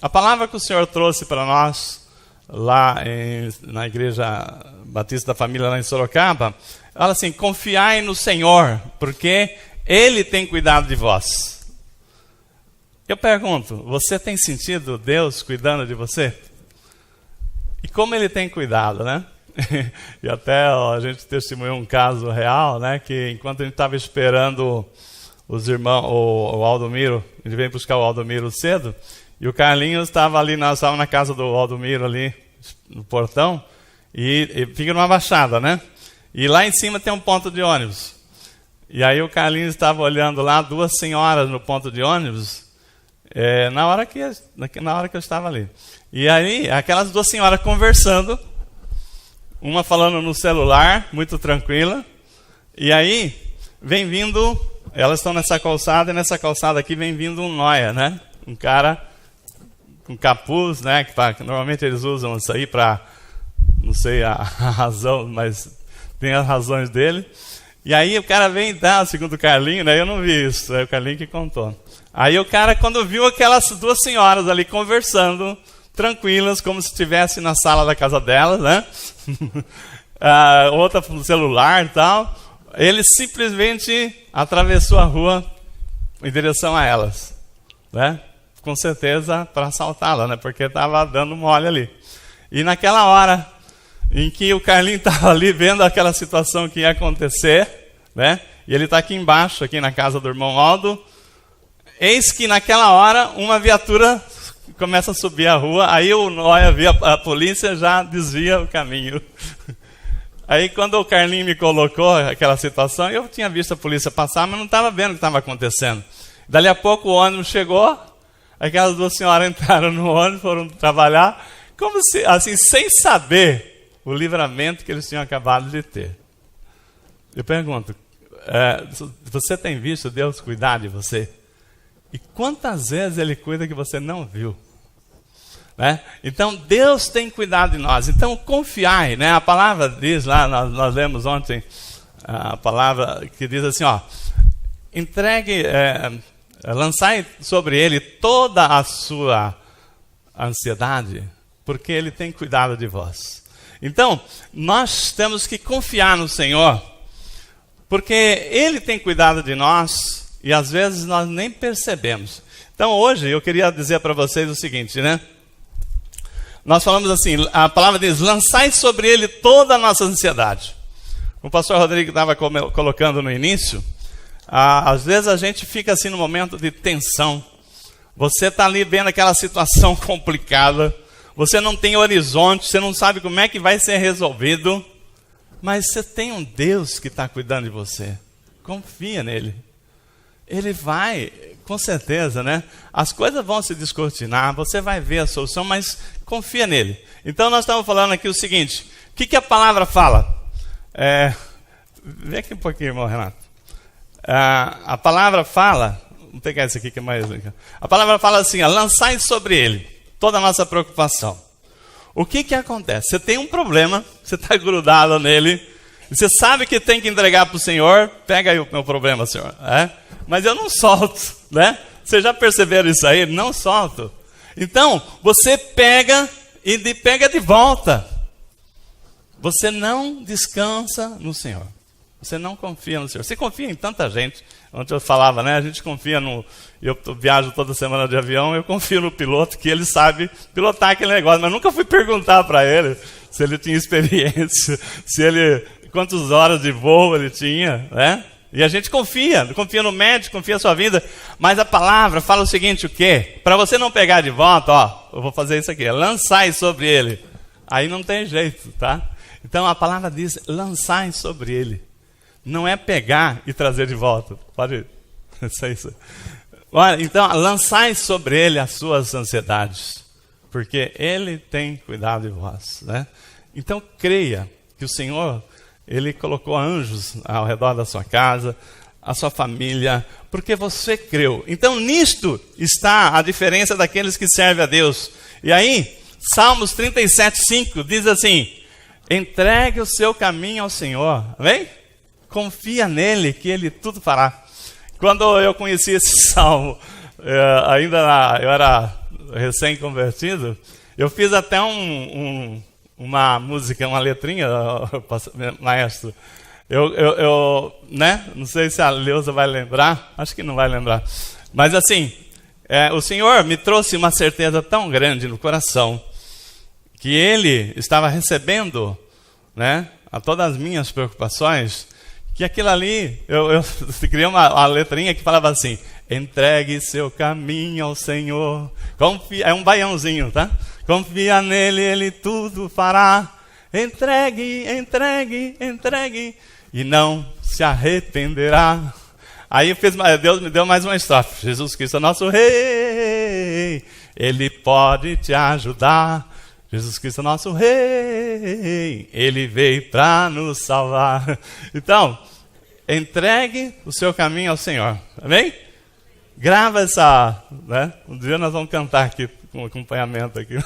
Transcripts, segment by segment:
a palavra que o Senhor trouxe para nós, lá na Igreja Batista da Família, lá em Sorocaba, fala assim: confiai no Senhor, porque Ele tem cuidado de vós. Eu pergunto, você tem sentido Deus cuidando de você? E como Ele tem cuidado, né? E até a gente testemunhou um caso real, né? Que enquanto a gente estava esperando os irmãos, o Aldomiro, a gente veio buscar o Aldomiro cedo, e o Carlinhos estava ali, nós estávamos na casa do Aldomiro ali, no portão, e fica numa baixada, né? E lá em cima tem um ponto de ônibus. E aí o Carlinhos estava olhando lá, duas senhoras no ponto de ônibus, na hora que eu estava ali. E aí, aquelas duas senhoras conversando, uma falando no celular, muito tranquila, e aí vem vindo, elas estão nessa calçada, e nessa calçada aqui vem vindo um nóia, né? Um cara com capuz, né? Que normalmente eles usam isso aí para, não sei a razão, mas tem as razões dele. E aí o cara vem, segundo o Carlinho, né? Eu não vi isso, é o Carlinho que contou. Aí o cara, quando viu aquelas duas senhoras ali conversando, tranquilas, como se estivesse na sala da casa delas, né? Outra no celular e tal. Ele simplesmente atravessou a rua em direção a elas, né? Com certeza para assaltá-la, né? Porque estava dando mole ali. E naquela hora em que o Carlinho estava ali vendo aquela situação que ia acontecer, né? E ele está aqui embaixo, aqui na casa do irmão Aldo. Eis que naquela hora uma viatura começa a subir a rua, aí o nóia vê a polícia, já desvia o caminho. Aí quando o Carlinho me colocou aquela situação, eu tinha visto a polícia passar, mas não estava vendo o que estava acontecendo. Dali a pouco o ônibus chegou, aquelas duas senhoras entraram no ônibus, foram trabalhar, como se, assim, sem saber o livramento que eles tinham acabado de ter. Eu pergunto, você tem visto Deus cuidar de você? E quantas vezes Ele cuida que você não viu? Né? Então, Deus tem cuidado de nós. Então, confiai, né? A palavra diz lá, nós lemos ontem, a palavra que diz assim, ó, entregue, lançai sobre Ele toda a sua ansiedade, porque Ele tem cuidado de vós. Então, nós temos que confiar no Senhor, porque Ele tem cuidado de nós, e às vezes nós nem percebemos. Então hoje eu queria dizer para vocês o seguinte, né? Nós falamos assim, a palavra diz, lançai sobre Ele toda a nossa ansiedade. O pastor Rodrigo estava colocando no início, às vezes a gente fica assim no momento de tensão. Você está ali vendo aquela situação complicada, você não tem horizonte, você não sabe como é que vai ser resolvido, mas você tem um Deus que está cuidando de você. Confia nele. Ele vai, com certeza, né? As coisas vão se descortinar, você vai ver a solução, mas confia nele. Então nós estamos falando aqui o seguinte, o que a palavra fala? Vem aqui um pouquinho, irmão Renato. A palavra fala, vou pegar esse aqui que é mais... A palavra fala assim, lançai sobre ele toda a nossa preocupação. O que acontece? Você tem um problema, você está grudado nele, você sabe que tem que entregar para o Senhor, pega aí o meu problema, Senhor, mas eu não solto, né? Vocês já perceberam isso aí? Não solto. Então, você pega e pega de volta. Você não descansa no Senhor. Você não confia no Senhor. Você confia em tanta gente. Ontem eu falava, né? A gente confia no... Eu viajo toda semana de avião, eu confio no piloto, que ele sabe pilotar aquele negócio. Mas nunca fui perguntar para ele se ele tinha experiência, quantas horas de voo ele tinha, né? E a gente confia no médico, confia na sua vida. Mas a palavra fala o seguinte, o quê? Para você não pegar de volta, eu vou fazer isso aqui, lançai sobre ele. Aí não tem jeito, tá? Então a palavra diz, lançai sobre ele. Não é pegar e trazer de volta. Pode isso. Olha, então, lançai sobre ele as suas ansiedades, porque ele tem cuidado de vós, né? Então creia que o Senhor... Ele colocou anjos ao redor da sua casa, a sua família, porque você creu. Então, nisto está a diferença daqueles que servem a Deus. E aí, Salmos 37:5 diz assim, entregue o seu caminho ao Senhor, amém? Confia nele que ele tudo fará. Quando eu conheci esse salmo, eu era recém-convertido, eu fiz até uma música, uma letrinha, maestro. Né? Não sei se a Leusa vai lembrar, acho que não vai lembrar. Mas assim, o Senhor me trouxe uma certeza tão grande no coração, que Ele estava recebendo, né, a todas as minhas preocupações, que aquilo ali, eu criei uma letrinha que falava assim: entregue seu caminho ao Senhor, confia, é um baiãozinho, tá? Confia nele, ele tudo fará. Entregue, entregue, entregue, e não se arrependerá. Aí Deus me deu mais uma estrofe. Jesus Cristo é nosso Rei, Ele pode te ajudar. Jesus Cristo é nosso Rei, Ele veio para nos salvar. Então, entregue o seu caminho ao Senhor. Amém? Grava essa, né? Um dia nós vamos cantar aqui, com acompanhamento aqui,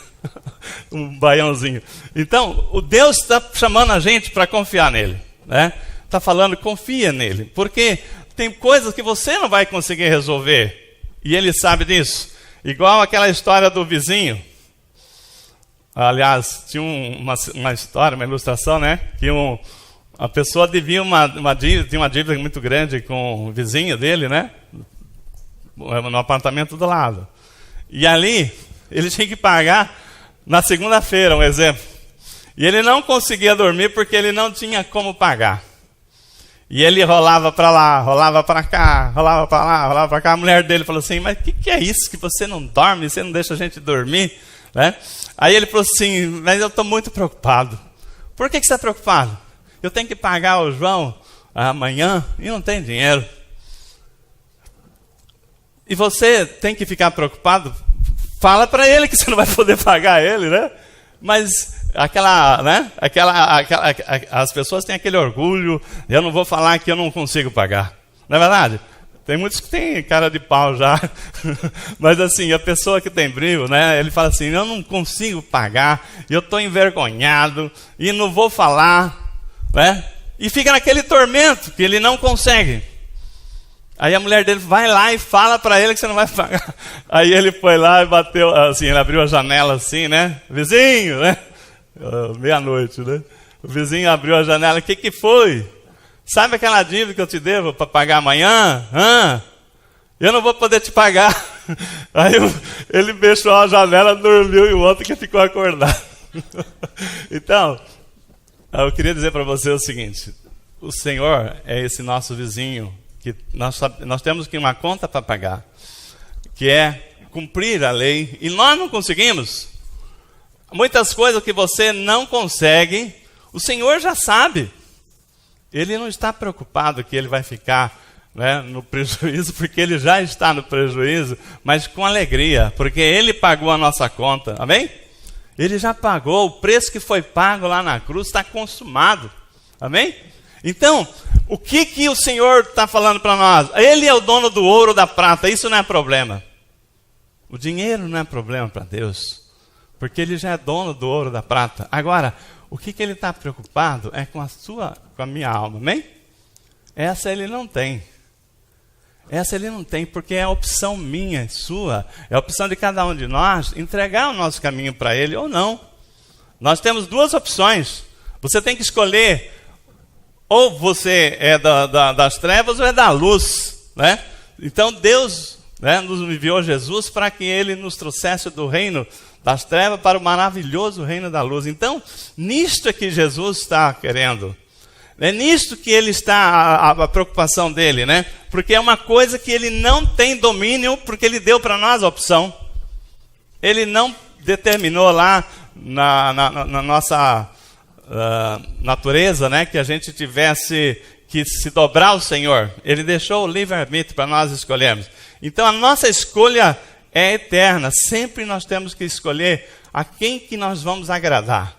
um baiãozinho. Então, o Deus está chamando a gente para confiar nele, né? Está falando, confia nele, porque tem coisas que você não vai conseguir resolver, e ele sabe disso. Igual aquela história do vizinho. Aliás, tinha uma história, uma ilustração, né? Que a pessoa devia tinha uma dívida muito grande com o vizinho dele, né? No apartamento do lado. E ali, ele tinha que pagar na segunda-feira, um exemplo. E ele não conseguia dormir porque ele não tinha como pagar. E ele rolava para lá, rolava para cá, rolava para lá, rolava para cá. A mulher dele falou assim: mas o que é isso que você não dorme, você não deixa a gente dormir? Né? Aí ele falou assim: mas eu estou muito preocupado. Por que você está preocupado? Eu tenho que pagar o João amanhã e não tem dinheiro. E você tem que ficar preocupado? Fala para ele que você não vai poder pagar ele, né? Mas as pessoas têm aquele orgulho: eu não vou falar que eu não consigo pagar. Não é verdade? Tem muitos que têm cara de pau já. Mas assim, a pessoa que tem brilho, né? Ele fala assim: eu não consigo pagar, eu estou envergonhado e não vou falar, né? E fica naquele tormento que ele não consegue. Aí a mulher dele vai lá e fala para ele que você não vai pagar. Aí ele foi lá e bateu, assim, ele abriu a janela assim, né? Vizinho, né? Meia-noite, né? O vizinho abriu a janela: o que foi? Sabe aquela dívida que eu te devo para pagar amanhã? Eu não vou poder te pagar. Aí ele fechou a janela, dormiu, e o outro que ficou acordado. Então, eu queria dizer para você o seguinte: o Senhor é esse nosso vizinho, que nós temos que uma conta para pagar, que é cumprir a lei, e nós não conseguimos. Muitas coisas que você não consegue, o Senhor já sabe. Ele não está preocupado que ele vai ficar, né, no prejuízo, porque ele já está no prejuízo, mas com alegria, porque ele pagou a nossa conta, amém? Ele já pagou, o preço que foi pago lá na cruz está consumado, amém? Então, o que o Senhor está falando para nós? Ele é o dono do ouro, da prata, isso não é problema. O dinheiro não é problema para Deus, porque ele já é dono do ouro, da prata. Agora, o que ele está preocupado é com a minha alma, amém? Essa ele não tem. Essa ele não tem, porque é a opção minha, sua, é a opção de cada um de nós entregar o nosso caminho para ele ou não. Nós temos duas opções. Você tem que escolher, ou você é das trevas ou é da luz, né? Então Deus, né, nos enviou Jesus para que ele nos trouxesse do reino das trevas para o maravilhoso reino da luz. Então, nisto é que Jesus está querendo. É nisto que ele está, a preocupação dele, né? Porque é uma coisa que ele não tem domínio, porque ele deu para nós a opção. Ele não determinou lá na nossa natureza, né, que a gente tivesse que se dobrar ao Senhor. Ele deixou o livre-arbítrio para nós escolhermos. Então, a nossa escolha é eterna. Sempre nós temos que escolher a quem que nós vamos agradar.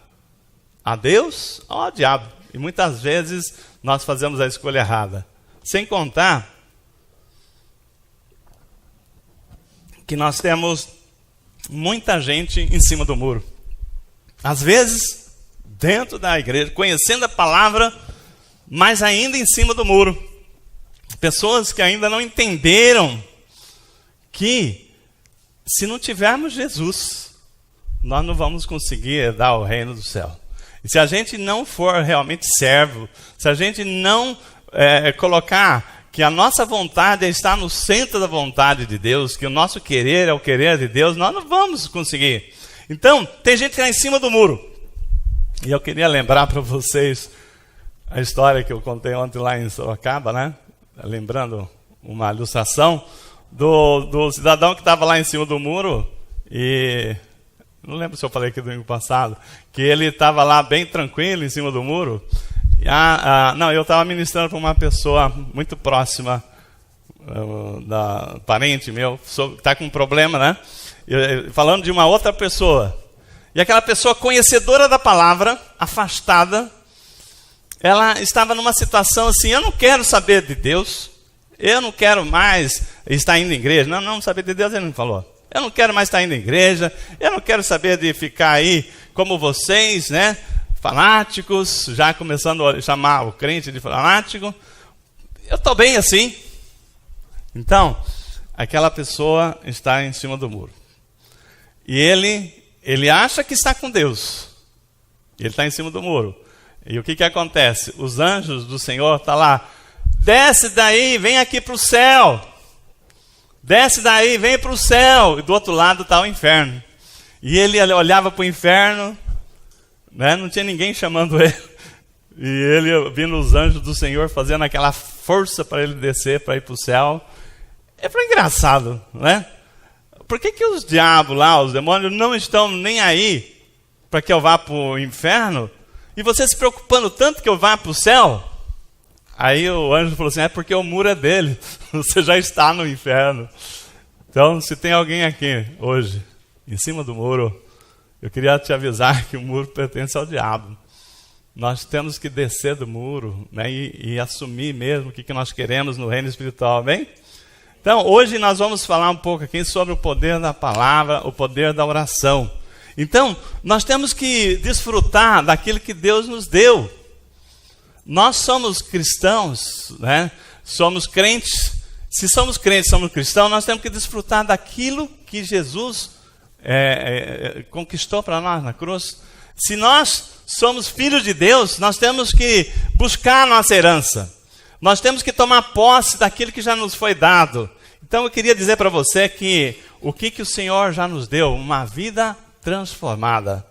A Deus ou ao diabo. E muitas vezes nós fazemos a escolha errada. Sem contar que nós temos muita gente em cima do muro. Às vezes, dentro da igreja, conhecendo a palavra, mas ainda em cima do muro. Pessoas que ainda não entenderam que se não tivermos Jesus, nós não vamos conseguir herdar o reino do céu. E se a gente não for realmente servo, se a gente não colocar que a nossa vontade está no centro da vontade de Deus, que o nosso querer é o querer de Deus, nós não vamos conseguir. Então, tem gente que está em cima do muro. E eu queria lembrar para vocês a história que eu contei ontem lá em Sorocaba, né? Lembrando uma ilustração do cidadão que estava lá em cima do muro e... Não lembro se eu falei aqui domingo passado, que ele estava lá bem tranquilo em cima do muro. Não, eu estava ministrando para uma pessoa muito próxima, parente meu, que está com um problema, né? Falando de uma outra pessoa. E aquela pessoa conhecedora da palavra, afastada, ela estava numa situação assim, eu não quero saber de Deus, eu não quero mais estar indo em igreja. Não saber de Deus ele não falou. Eu não quero mais estar indo em igreja, eu não quero saber de ficar aí como vocês, né? Fanáticos, já começando a chamar o crente de fanático. Eu estou bem assim. Então, aquela pessoa está em cima do muro. E ele acha que está com Deus. Ele está em cima do muro. E o que acontece? Os anjos do Senhor estão lá. Desce daí, vem aqui para o céu. Desce daí, vem para o céu. E do outro lado está o inferno. E ele olhava para o inferno, né? Não tinha ninguém chamando ele. E ele vindo os anjos do Senhor fazendo aquela força para ele descer, para ir para o céu. Foi engraçado, né? Por que os diabos lá, os demônios, não estão nem aí para que eu vá para o inferno? E você se preocupando tanto que eu vá para o céu? Aí o anjo falou assim, é porque o muro é dele, você já está no inferno. Então, se tem alguém aqui hoje, em cima do muro, eu queria te avisar que o muro pertence ao diabo. Nós temos que descer do muro, né, e assumir mesmo o que nós queremos no reino espiritual, bem? Então, hoje nós vamos falar um pouco aqui sobre o poder da palavra, o poder da oração. Então, nós temos que desfrutar daquilo que Deus nos deu. Nós somos cristãos, né? Somos crentes. Se somos crentes, somos cristãos, nós temos que desfrutar daquilo que Jesus conquistou para nós na cruz. Se nós somos filhos de Deus, nós temos que buscar a nossa herança. Nós temos que tomar posse daquilo que já nos foi dado. Então eu queria dizer para você que o que o Senhor já nos deu? Uma vida transformada.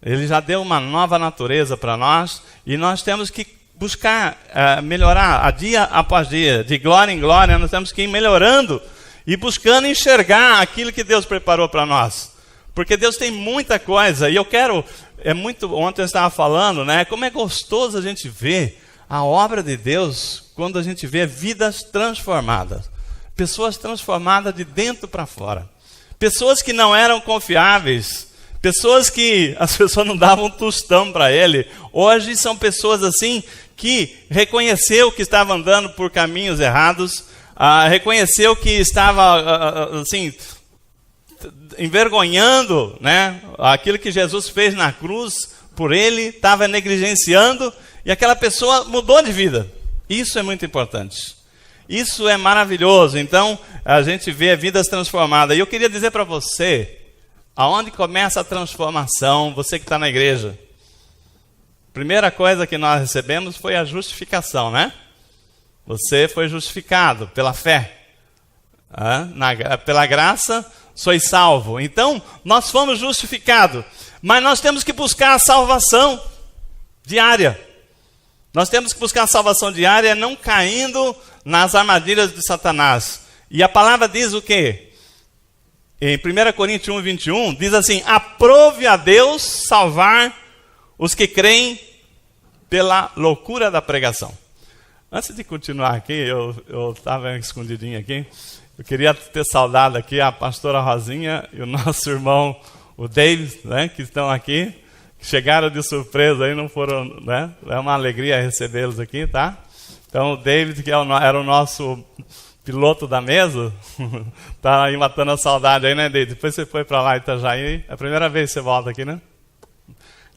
Ele já deu uma nova natureza para nós e nós temos que buscar melhorar a dia após dia, de glória em glória, nós temos que ir melhorando e buscando enxergar aquilo que Deus preparou para nós. Porque Deus tem muita coisa e eu quero, ontem eu estava falando, né, como é gostoso a gente ver a obra de Deus quando a gente vê vidas transformadas. Pessoas transformadas de dentro para fora. Pessoas que não eram confiáveis. Pessoas que as pessoas não davam um tostão para ele. Hoje são pessoas assim que reconheceu que estava andando por caminhos errados. Reconheceu que estava assim, envergonhando, né, aquilo que Jesus fez na cruz por ele. Estava negligenciando. E aquela pessoa mudou de vida. Isso é muito importante. Isso é maravilhoso. Então, a gente vê vidas transformadas. E eu queria dizer para você, aonde começa a transformação, você que está na igreja. Primeira coisa que nós recebemos foi a justificação, né? Você foi justificado pela fé. Pela graça, sois salvo. Então, nós fomos justificados. Mas nós temos que buscar a salvação diária. Nós temos que buscar a salvação diária, não caindo nas armadilhas de Satanás. E a palavra diz o quê? Em 1 Coríntios 1, 21, diz assim, aprove a Deus salvar os que creem pela loucura da pregação. Antes de continuar aqui, eu estava escondidinho aqui, eu queria ter saudado aqui a pastora Rosinha e o nosso irmão, o David, né, que estão aqui, que chegaram de surpresa aí, não foram, né? É uma alegria recebê-los aqui, tá? Então o David, que era o nosso piloto da mesa, tá aí matando a saudade aí, né, David? Depois você foi para lá em Itajaí, é a primeira vez que você volta aqui, né?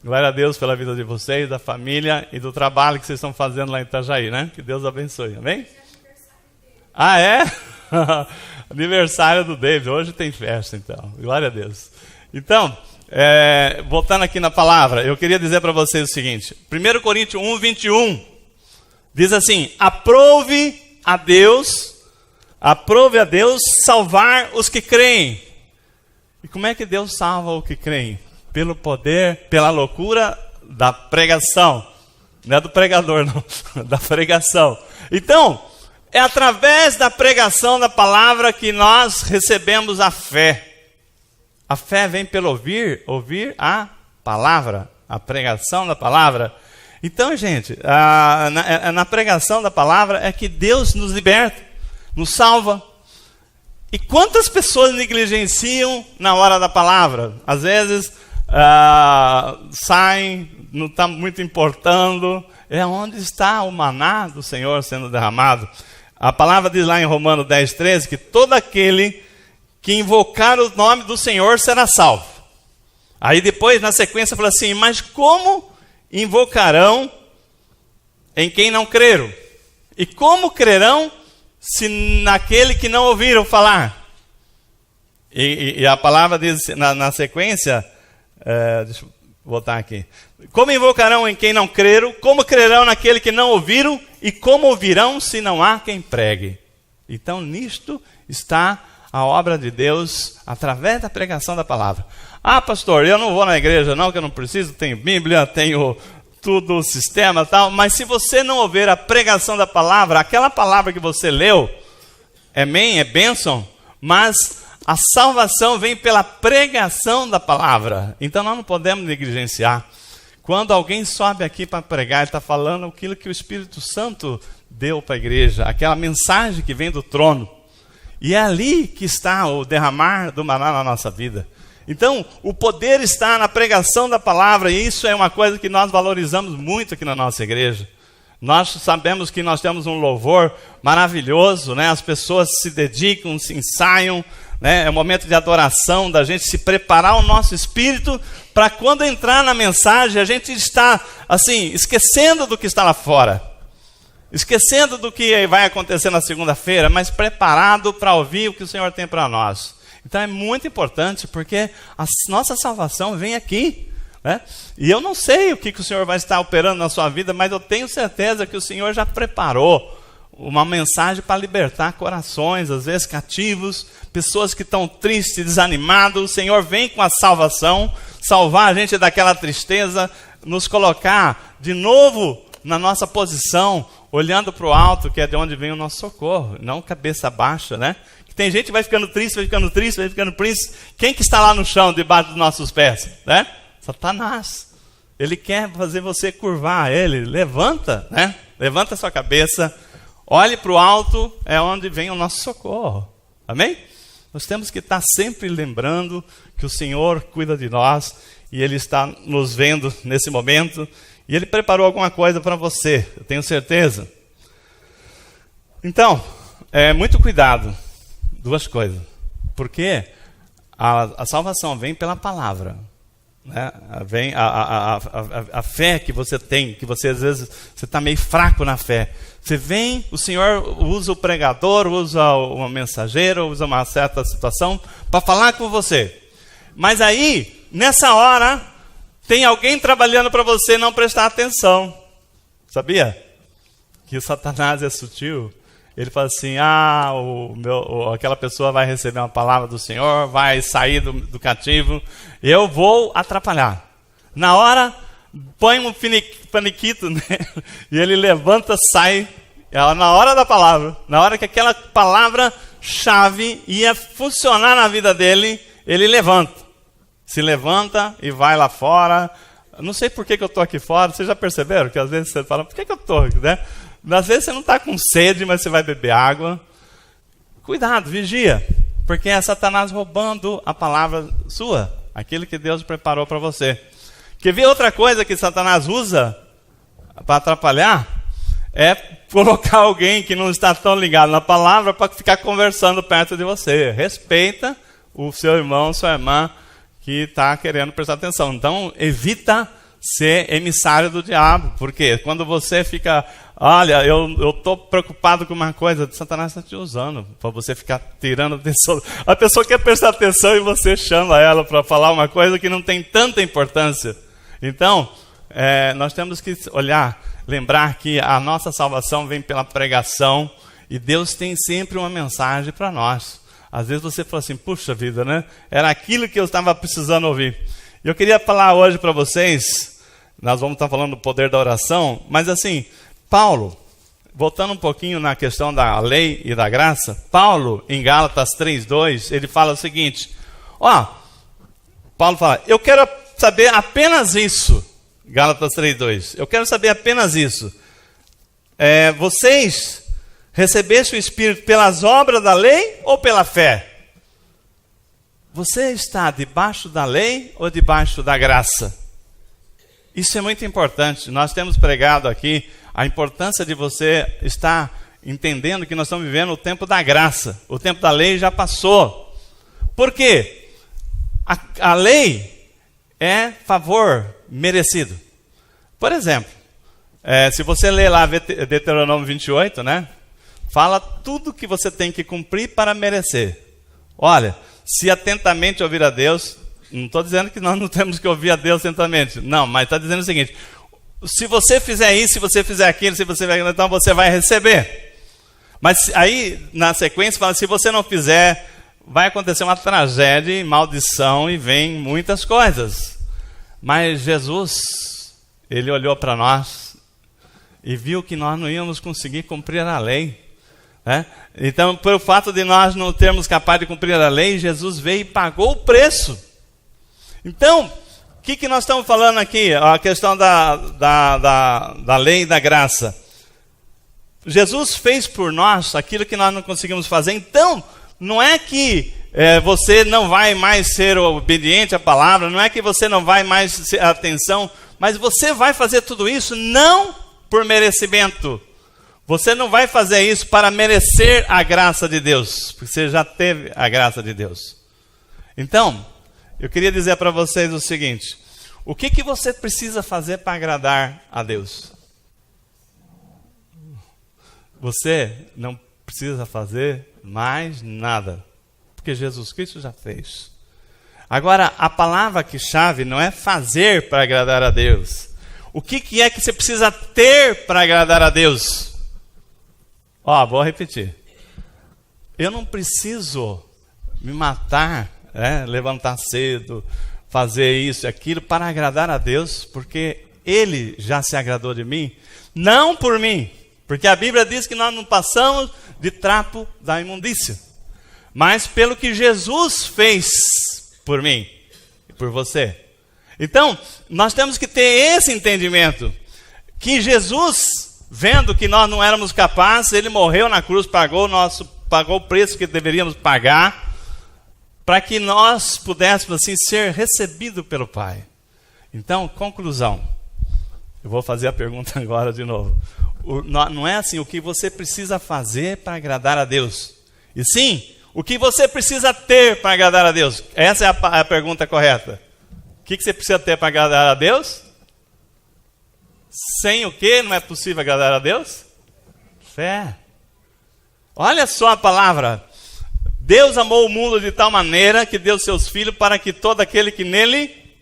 Glória a Deus pela vida de vocês, da família e do trabalho que vocês estão fazendo lá em Itajaí, né? Que Deus abençoe, amém? Ah, é? Aniversário do David. Hoje tem festa, então. Glória a Deus. Então, voltando aqui na palavra, eu queria dizer para vocês o seguinte. 1 Coríntios 1, 21. Diz assim: aprove a Deus salvar os que creem. E como é que Deus salva os que creem? Pelo poder, pela loucura da pregação. Não é do pregador, não. Da pregação. Então, é através da pregação da palavra que nós recebemos a fé. A fé vem pelo ouvir a palavra, a pregação da palavra. Então, gente, na pregação da palavra é que Deus nos liberta, nos salva. E quantas pessoas negligenciam na hora da palavra? Às vezes saem, não está muito importando. É onde está o maná do Senhor sendo derramado. A palavra diz lá em Romanos 10, 13, que todo aquele que invocar o nome do Senhor será salvo. Aí depois, na sequência, fala assim: mas como invocarão em quem não creram? E como crerão se naquele que não ouviram falar? E a palavra diz na sequência, deixa eu voltar aqui. Como invocarão em quem não creram? Como crerão naquele que não ouviram? E como ouvirão se não há quem pregue? Então nisto está a obra de Deus através da pregação da palavra. Ah, pastor, eu não vou na igreja não, que eu não preciso, tenho Bíblia, tenho tudo, o sistema e tal. Mas se você não ouvir a pregação da palavra, aquela palavra que você leu, é bênção, mas a salvação vem pela pregação da palavra. Então nós não podemos negligenciar. Quando alguém sobe aqui para pregar, ele está falando aquilo que o Espírito Santo deu para a igreja, aquela mensagem que vem do trono. E é ali que está o derramar do maná na nossa vida. Então, o poder está na pregação da palavra, e isso é uma coisa que nós valorizamos muito aqui na nossa igreja. Nós sabemos que nós temos um louvor maravilhoso, né? As pessoas se dedicam, se ensaiam, né? É um momento de adoração, da gente se preparar o nosso espírito para quando entrar na mensagem, a gente está assim, esquecendo do que está lá fora. Esquecendo do que vai acontecer na segunda-feira, mas preparado para ouvir o que o Senhor tem para nós. Então é muito importante, porque a nossa salvação vem aqui, né? E eu não sei o que o Senhor vai estar operando na sua vida, mas eu tenho certeza que o Senhor já preparou uma mensagem para libertar corações, às vezes cativos, pessoas que estão tristes, desanimados. O Senhor vem com a salvação, salvar a gente daquela tristeza, nos colocar de novo na nossa posição, olhando para o alto, que é de onde vem o nosso socorro, não cabeça baixa, né? Tem gente que vai ficando triste, vai ficando triste, vai ficando triste. Quem que está lá no chão, debaixo dos nossos pés? Né? Satanás. Ele quer fazer você curvar ele. Levanta, né? Levanta a sua cabeça, olhe para o alto, é onde vem o nosso socorro. Amém? Nós temos que estar sempre lembrando que o Senhor cuida de nós e Ele está nos vendo nesse momento. E Ele preparou alguma coisa para você, eu tenho certeza. Então, muito cuidado. Duas coisas. Porque a salvação vem pela palavra. Né? Vem a fé que você tem, que você às vezes você está meio fraco na fé. Você vem, o Senhor usa o pregador, usa uma mensageira, usa uma certa situação para falar com você. Mas aí, nessa hora, tem alguém trabalhando para você não prestar atenção. Sabia? Que o Satanás é sutil. Ele fala assim: aquela pessoa vai receber uma palavra do Senhor, vai sair do cativo, eu vou atrapalhar. Na hora, põe um paniquito nele, e ele levanta, sai, na hora da palavra, na hora que aquela palavra-chave ia funcionar na vida dele, ele se levanta e vai lá fora. Não sei por que eu estou aqui fora, vocês já perceberam que às vezes você fala: por que eu estou aqui, né? Às vezes você não está com sede, mas você vai beber água. Cuidado, vigia, porque é Satanás roubando a palavra sua, aquilo que Deus preparou para você. Quer ver outra coisa que Satanás usa para atrapalhar? É colocar alguém que não está tão ligado na palavra para ficar conversando perto de você. Respeita o seu irmão, sua irmã que está querendo prestar atenção. Então, evita ser emissário do diabo. Por quê? Quando você fica, olha, eu estou preocupado com uma coisa, Satanás está te usando para você ficar tirando atenção. A pessoa quer prestar atenção e você chama ela para falar uma coisa que não tem tanta importância. Então, nós temos que olhar, lembrar que a nossa salvação vem pela pregação e Deus tem sempre uma mensagem para nós. Às vezes você fala assim, puxa vida, né? Era aquilo que eu estava precisando ouvir. E eu queria falar hoje para vocês, nós vamos estar falando do poder da oração, mas assim, Paulo, voltando um pouquinho na questão da lei e da graça, Paulo, em Gálatas 3:2, ele fala o seguinte, Paulo fala, eu quero saber apenas isso, Gálatas 3:2, eu quero saber apenas isso, vocês recebeste o Espírito pelas obras da lei ou pela fé? Você está debaixo da lei ou debaixo da graça? Isso é muito importante. Nós temos pregado aqui a importância de você estar entendendo que nós estamos vivendo o tempo da graça. O tempo da lei já passou. Por quê? A lei é favor merecido. Por exemplo, se você ler lá Deuteronômio 28, né? Fala tudo que você tem que cumprir para merecer. Olha, se atentamente ouvir a Deus, não estou dizendo que nós não temos que ouvir a Deus atentamente. Não, mas está dizendo o seguinte, se você fizer isso, se você fizer aquilo, se você fizer, então você vai receber. Mas aí, na sequência, fala, se você não fizer, vai acontecer uma tragédia, maldição e vem muitas coisas. Mas Jesus, ele olhou para nós e viu que nós não íamos conseguir cumprir a lei. Então, pelo fato de nós não termos capaz de cumprir a lei, Jesus veio e pagou o preço. Então, o que nós estamos falando aqui? A questão da lei e da graça. Jesus fez por nós aquilo que nós não conseguimos fazer. Então, não é que você não vai mais ser obediente à palavra, não é que você não vai mais ter atenção, mas você vai fazer tudo isso não por merecimento. Você não vai fazer isso para merecer a graça de Deus, porque você já teve a graça de Deus. Então, eu queria dizer para vocês o seguinte, o que você precisa fazer para agradar a Deus? Você não precisa fazer mais nada, porque Jesus Cristo já fez. Agora, a palavra-chave não é fazer para agradar a Deus. O que é que você precisa ter para agradar a Deus? Vou repetir. Eu não preciso me matar, levantar cedo, fazer isso e aquilo para agradar a Deus, porque Ele já se agradou de mim, não por mim, porque a Bíblia diz que nós não passamos de trapo da imundícia, mas pelo que Jesus fez por mim e por você. Então, nós temos que ter esse entendimento, que Jesus, vendo que nós não éramos capazes, Ele morreu na cruz, pagou o preço que deveríamos pagar, para que nós pudéssemos assim ser recebidos pelo Pai. Então, conclusão. Eu vou fazer a pergunta agora de novo. Não é assim o que você precisa fazer para agradar a Deus, e sim, o que você precisa ter para agradar a Deus. Essa é a pergunta correta. O que você precisa ter para agradar a Deus? Sem o que não é possível agradar a Deus? Fé. Olha só a palavra. Deus amou o mundo de tal maneira que deu seus filhos para que todo aquele que nele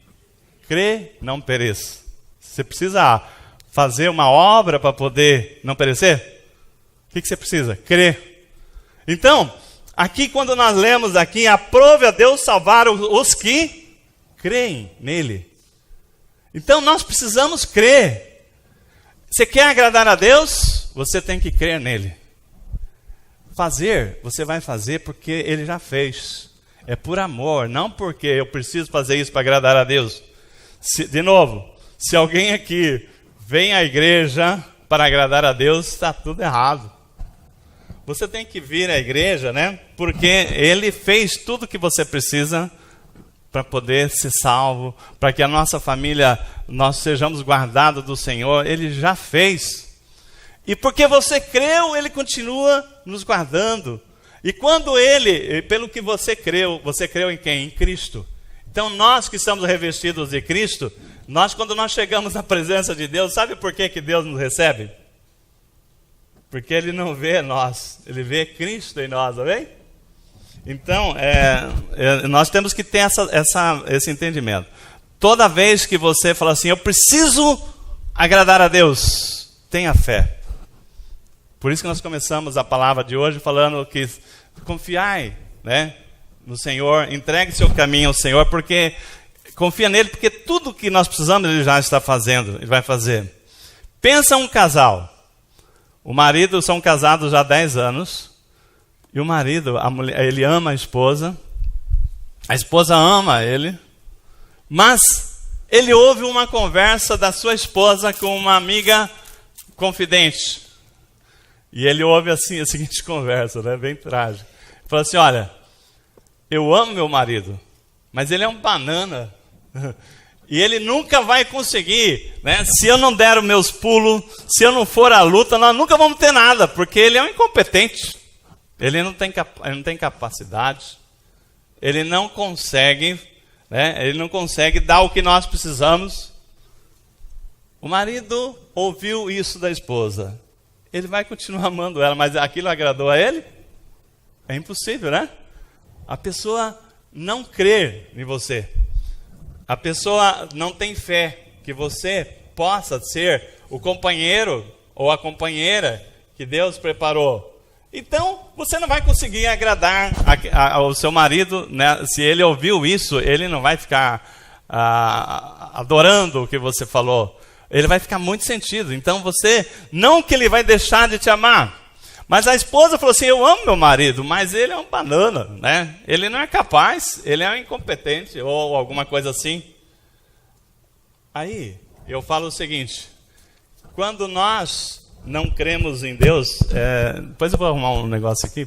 crê não pereça. Você precisa fazer uma obra para poder não perecer? O que você precisa? Crer. Então, aqui quando nós lemos aqui, aprove a Deus salvar os que creem nele. Então nós precisamos crer. Você quer agradar a Deus? Você tem que crer nele. Fazer, você vai fazer porque Ele já fez. É por amor, não porque eu preciso fazer isso para agradar a Deus. De novo, se alguém aqui vem à igreja para agradar a Deus, está tudo errado. Você tem que vir à igreja, porque Ele fez tudo que você precisa para poder ser salvo, para que a nossa família, nós sejamos guardados do Senhor. Ele já fez. E porque você creu, Ele continua nos guardando. E quando Ele, pelo que você creu em quem? Em Cristo. Então nós que estamos revestidos de Cristo, Quando nós chegamos na presença de Deus, sabe por que Deus nos recebe? Porque Ele não vê nós, Ele vê Cristo em nós, amém? Então, nós temos que ter esse entendimento. Toda vez que você fala assim, eu preciso agradar a Deus, tenha fé. Por isso que nós começamos a palavra de hoje falando que confiai, né, no Senhor, entregue seu caminho ao Senhor, porque confia nele, porque tudo que nós precisamos Ele já está fazendo, Ele vai fazer. Pensa um casal, o marido, são casados já há 10 anos, e o marido, ele ama a esposa ama ele, mas ele ouve uma conversa da sua esposa com uma amiga confidente. E ele ouve assim a seguinte conversa, né, bem trágica. Ele fala assim, olha, eu amo meu marido, mas ele é um banana. E ele nunca vai conseguir, né, se eu não der os meus pulos, se eu não for à luta, nós nunca vamos ter nada, porque ele é um incompetente. Ele não tem capacidade, ele não consegue, né, ele não consegue dar o que nós precisamos. O marido ouviu isso da esposa. Ele vai continuar amando ela, mas aquilo agradou a ele? É impossível, né? A pessoa não crê em você. A pessoa não tem fé que você possa ser o companheiro ou a companheira que Deus preparou. Então, você não vai conseguir agradar ao seu marido, né? Se ele ouviu isso, ele não vai ficar adorando o que você falou. Ele vai ficar muito sentido. Então, não que ele vai deixar de te amar. Mas a esposa falou assim, eu amo meu marido, mas ele é um banana, né? Ele não é capaz, ele é um incompetente, ou alguma coisa assim. Aí, eu falo o seguinte, quando nós não cremos em Deus, depois eu vou arrumar um negócio aqui,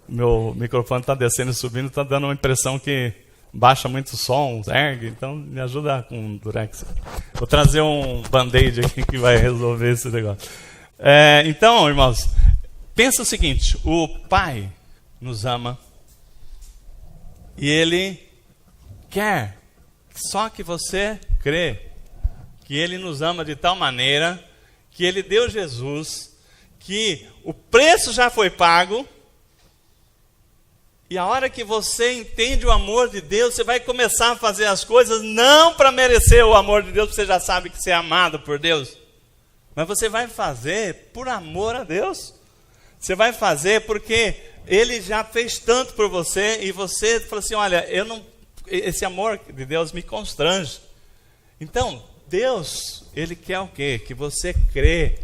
meu microfone está descendo e subindo, está dando uma impressão que baixa muito o som, ergue, então me ajuda com um durex. Vou trazer um band-aid aqui que vai resolver esse negócio. Então, irmãos, pensa o seguinte, o Pai nos ama e Ele quer só que você crê que Ele nos ama de tal maneira que Ele deu Jesus, que o preço já foi pago, e a hora que você entende o amor de Deus, você vai começar a fazer as coisas não para merecer o amor de Deus, porque você já sabe que você é amado por Deus, mas você vai fazer por amor a Deus. Você vai fazer porque Ele já fez tanto por você, e você fala assim, olha, esse amor de Deus me constrange. Então, Deus, Ele quer o quê? Que você crê.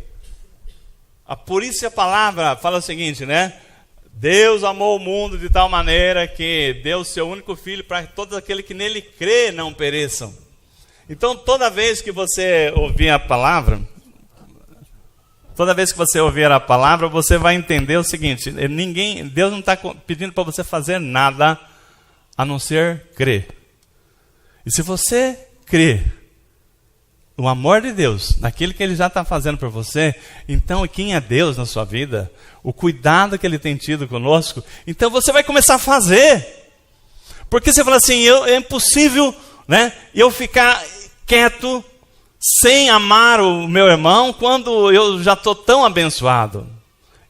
Por isso a palavra fala o seguinte, né? Deus amou o mundo de tal maneira que deu o seu único filho para que todos aqueles que nele crê não pereçam. Então, toda vez que você ouvir a palavra, você vai entender o seguinte, Deus não está pedindo para você fazer nada a não ser crer. E se você crer no amor de Deus, naquilo que Ele já está fazendo por você, então quem é Deus na sua vida, o cuidado que Ele tem tido conosco, então você vai começar a fazer. Porque você fala assim, é impossível, né, eu ficar quieto, sem amar o meu irmão, quando eu já estou tão abençoado.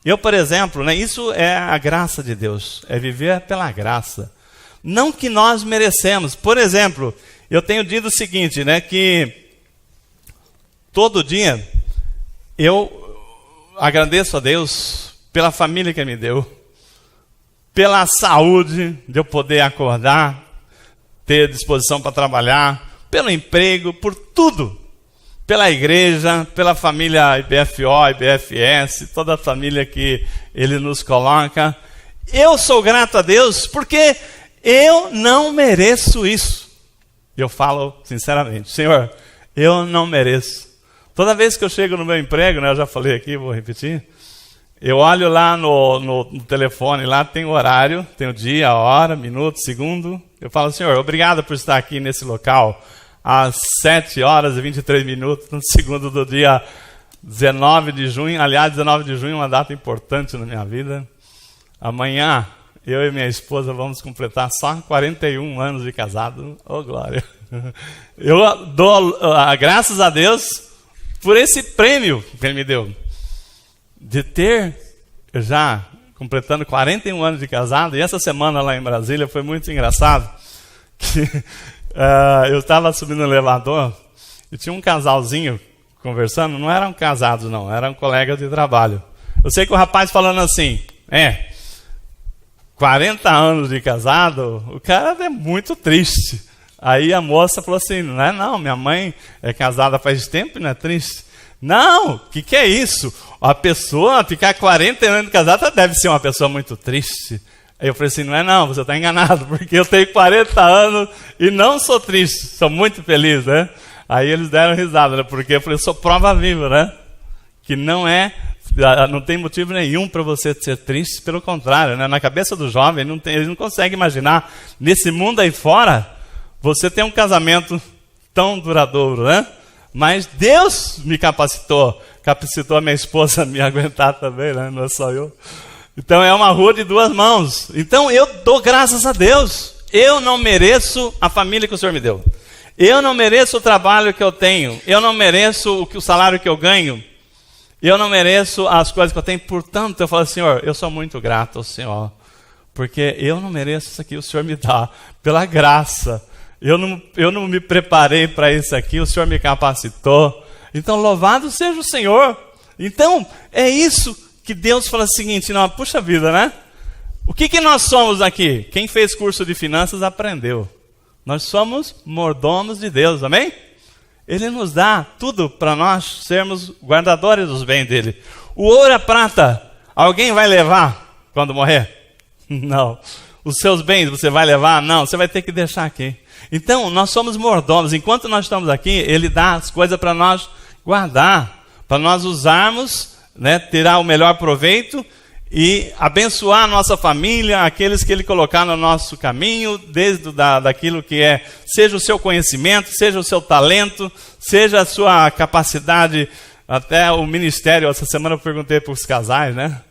Eu, por exemplo, né, isso é a graça de Deus, é viver pela graça. Não que nós merecemos. Por exemplo, eu tenho dito o seguinte, né, que todo dia eu agradeço a Deus pela família que Ele me deu, pela saúde de eu poder acordar, ter disposição para trabalhar, pelo emprego, por tudo. Pela igreja, pela família IBFO, IBFS, toda a família que Ele nos coloca. Eu sou grato a Deus porque eu não mereço isso. Eu falo sinceramente, Senhor, eu não mereço. Toda vez que eu chego no meu emprego, né, eu já falei aqui, vou repetir, eu olho lá no telefone, lá tem o horário, tem o dia, a hora, minuto, segundo. Eu falo, Senhor, obrigado por estar aqui nesse local às 7 horas e 23 minutos, no segundo do dia 19 de junho. Aliás, 19 de junho é uma data importante na minha vida. Amanhã, eu e minha esposa vamos completar só 41 anos de casado. Oh, glória! Eu dou graças a Deus por esse prêmio que Ele me deu. De ter, já completando 41 anos de casado, e essa semana lá em Brasília foi muito engraçado, que eu estava subindo no elevador e tinha um casalzinho conversando, não eram casados não, eram colegas de trabalho. Eu sei que o rapaz falando assim, 40 anos de casado, o cara é muito triste. Aí a moça falou assim, não, minha mãe é casada faz tempo e não é triste. Não, o que é isso? A pessoa ficar 40 anos de casada deve ser uma pessoa muito triste. Aí eu falei assim, não, você está enganado, porque eu tenho 40 anos e não sou triste, sou muito feliz, né? Aí eles deram risada, né? Porque eu falei, eu sou prova viva, né? Que não tem motivo nenhum para você ser triste, pelo contrário, né? Na cabeça do jovem, ele não consegue imaginar, nesse mundo aí fora, você tem um casamento tão duradouro, né? Mas Deus me capacitou a minha esposa a me aguentar também, né? Não é só eu. Então é uma rua de duas mãos. Então eu dou graças a Deus. Eu não mereço a família que o Senhor me deu. Eu não mereço o trabalho que eu tenho. Eu não mereço o salário que eu ganho. Eu não mereço as coisas que eu tenho. Portanto, eu falo, Senhor, eu sou muito grato ao Senhor. Porque eu não mereço isso aqui, o Senhor me dá. Pela graça. Eu não me preparei para isso aqui, o Senhor me capacitou. Então, louvado seja o Senhor. Então, é isso que Deus fala o seguinte, não, puxa vida, né? O que nós somos aqui? Quem fez curso de finanças aprendeu. Nós somos mordomos de Deus, amém? Ele nos dá tudo para nós sermos guardadores dos bens dele. O ouro e a prata, alguém vai levar quando morrer? Não. Os seus bens você vai levar? Não, você vai ter que deixar aqui. Então, nós somos mordomos. Enquanto nós estamos aqui, Ele dá as coisas para nós guardar, para nós usarmos, né, tirar o melhor proveito e abençoar a nossa família, aqueles que Ele colocar no nosso caminho, desde daquilo que seja o seu conhecimento, seja o seu talento, seja a sua capacidade, até o ministério. Essa semana eu perguntei para os casais, né?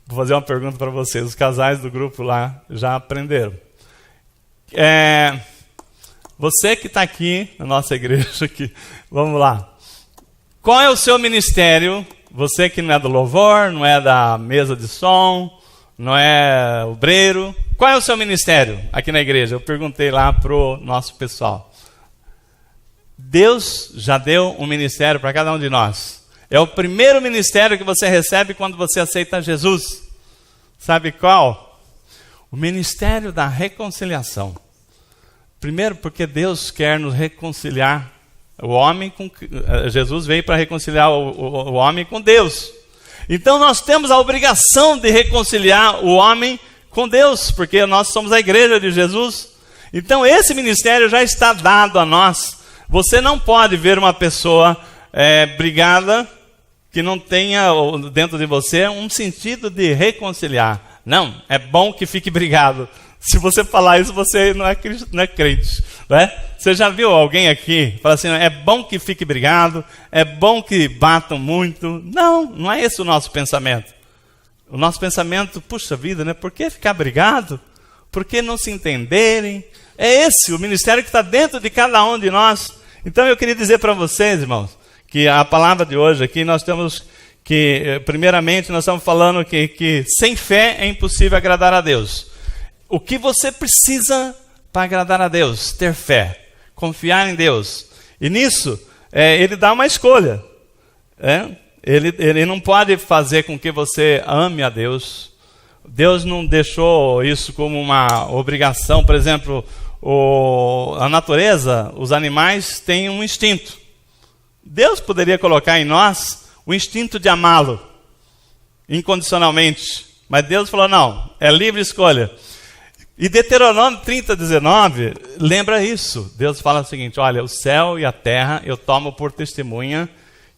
Vou fazer uma pergunta para vocês. Os casais do grupo lá já aprenderam. Você que está aqui na nossa igreja, aqui, vamos lá. Qual é o seu ministério? Você que não é do louvor, não é da mesa de som, não é obreiro. Qual é o seu ministério aqui na igreja? Eu perguntei lá para o nosso pessoal. Deus já deu um ministério para cada um de nós. É o primeiro ministério que você recebe quando você aceita Jesus. Sabe qual? O ministério da reconciliação. Primeiro, porque Deus quer nos reconciliar. Jesus veio para reconciliar o homem com Deus. Então nós temos a obrigação de reconciliar o homem com Deus, porque nós somos a igreja de Jesus. Então esse ministério já está dado a nós. Você não pode ver uma pessoa brigada que não tenha dentro de você um sentido de reconciliar. Não, é bom que fique brigado. Se você falar isso, você não é crente, né? Você já viu alguém aqui falar assim, é bom que fique brigado, é bom que batam muito? Não é esse o nosso pensamento. O nosso pensamento, puxa vida, né? Por que ficar brigado? Por que não se entenderem? É esse o ministério que está dentro de cada um de nós. Então eu queria dizer para vocês, irmãos, que a palavra de hoje aqui nós temos que, primeiramente, nós estamos falando que sem fé é impossível agradar a Deus. O que você precisa para agradar a Deus? Ter fé, confiar em Deus. E nisso, Ele dá uma escolha. Ele não pode fazer com que você ame a Deus. Deus não deixou isso como uma obrigação. Por exemplo, a natureza, os animais têm um instinto. Deus poderia colocar em nós o instinto de amá-lo incondicionalmente. Mas Deus falou, não, é livre escolha. E Deuteronômio 30:19 lembra isso. Deus fala o seguinte, olha, o céu e a terra eu tomo por testemunha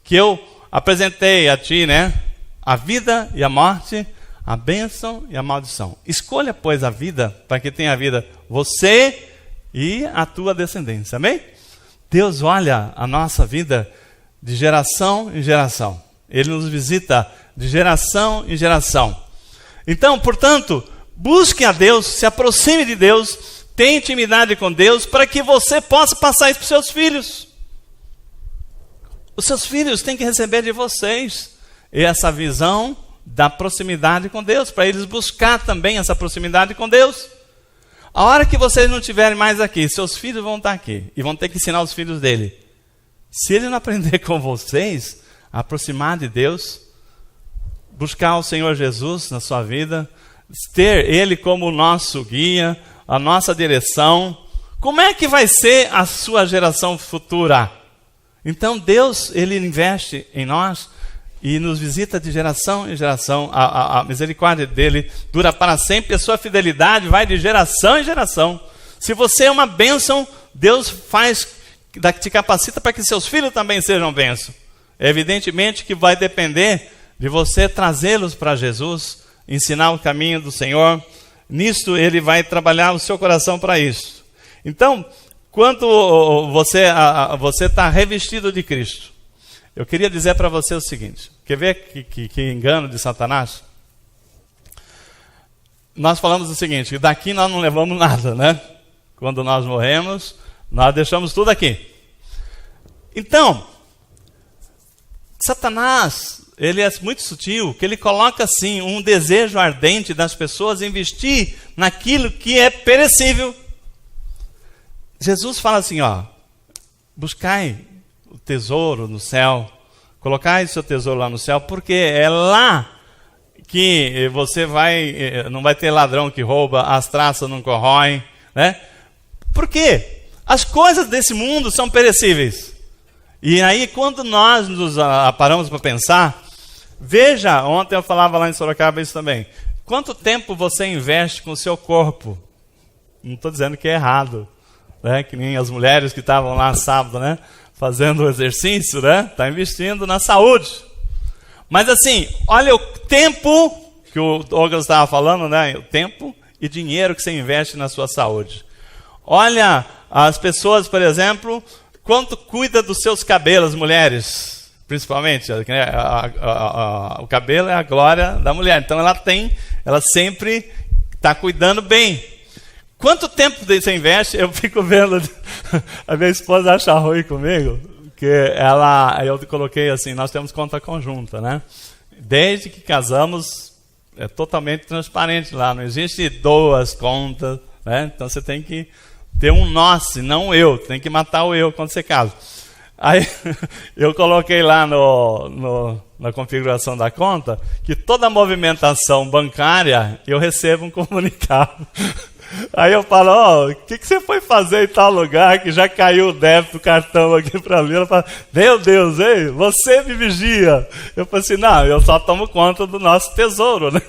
que eu apresentei a ti, né, a vida e a morte, a bênção e a maldição. Escolha, pois, a vida, para que tenha vida você e a tua descendência. Amém? Deus olha a nossa vida de geração em geração. Ele nos visita de geração em geração. Então, portanto, busque a Deus, se aproxime de Deus, Tenha intimidade com Deus para que você possa passar isso para os seus filhos. Os seus filhos têm que receber de vocês essa visão da proximidade com Deus, para eles buscar também essa proximidade com Deus. A hora que vocês não estiverem mais aqui, seus filhos vão estar aqui e vão ter que ensinar os filhos dele. Se ele não aprender com vocês a aproximar de Deus, buscar o Senhor Jesus na sua vida, ter Ele como o nosso guia, a nossa direção, como é que vai ser a sua geração futura? Então Deus, Ele investe em nós e nos visita de geração em geração. A misericórdia dele dura para sempre, a sua fidelidade vai de geração em geração. Se você é uma bênção, Deus te capacita para que seus filhos também sejam bênção. Evidentemente que vai depender de você trazê-los para Jesus, ensinar o caminho do Senhor. Nisto Ele vai trabalhar o seu coração para isso. Então, quando você está revestido de Cristo, eu queria dizer para você o seguinte: quer ver que engano de Satanás? Nós falamos o seguinte, que daqui nós não levamos nada, né? Quando nós morremos, nós deixamos tudo aqui. Então, Satanás, ele é muito sutil, que ele coloca assim um desejo ardente das pessoas investir naquilo que é perecível. Jesus fala assim, buscai o tesouro no céu, colocai seu tesouro lá no céu, porque é lá que você não vai ter ladrão que rouba, as traças não corroem, né? Por quê? As coisas desse mundo são perecíveis. E aí, quando nós nos paramos para pensar, veja, ontem eu falava lá em Sorocaba isso também, quanto tempo você investe com o seu corpo? Não estou dizendo que é errado, né? Que nem as mulheres que estavam lá sábado, né? Fazendo o exercício, né? Está investindo na saúde. Mas assim, olha o tempo que o Douglas estava falando, né? O tempo e dinheiro que você investe na sua saúde. Olha as pessoas, por exemplo, quanto cuida dos seus cabelos, mulheres, principalmente. O cabelo é a glória da mulher. Então ela sempre está cuidando bem. Quanto tempo você investe? Eu fico vendo, a minha esposa acha ruim comigo, que eu coloquei assim, nós temos conta conjunta, né? Desde que casamos, é totalmente transparente lá, não existe duas contas, né? Então você tem que ter um nós, não eu, tem que matar o eu quando você casa. Aí eu coloquei lá na configuração da conta, que toda movimentação bancária, eu recebo um comunicado. Aí eu falo, o que você foi fazer em tal lugar que já caiu o débito do cartão aqui para mim? Ela fala, meu Deus, ei, você me vigia. Eu falei assim, não, eu só tomo conta do nosso tesouro, né?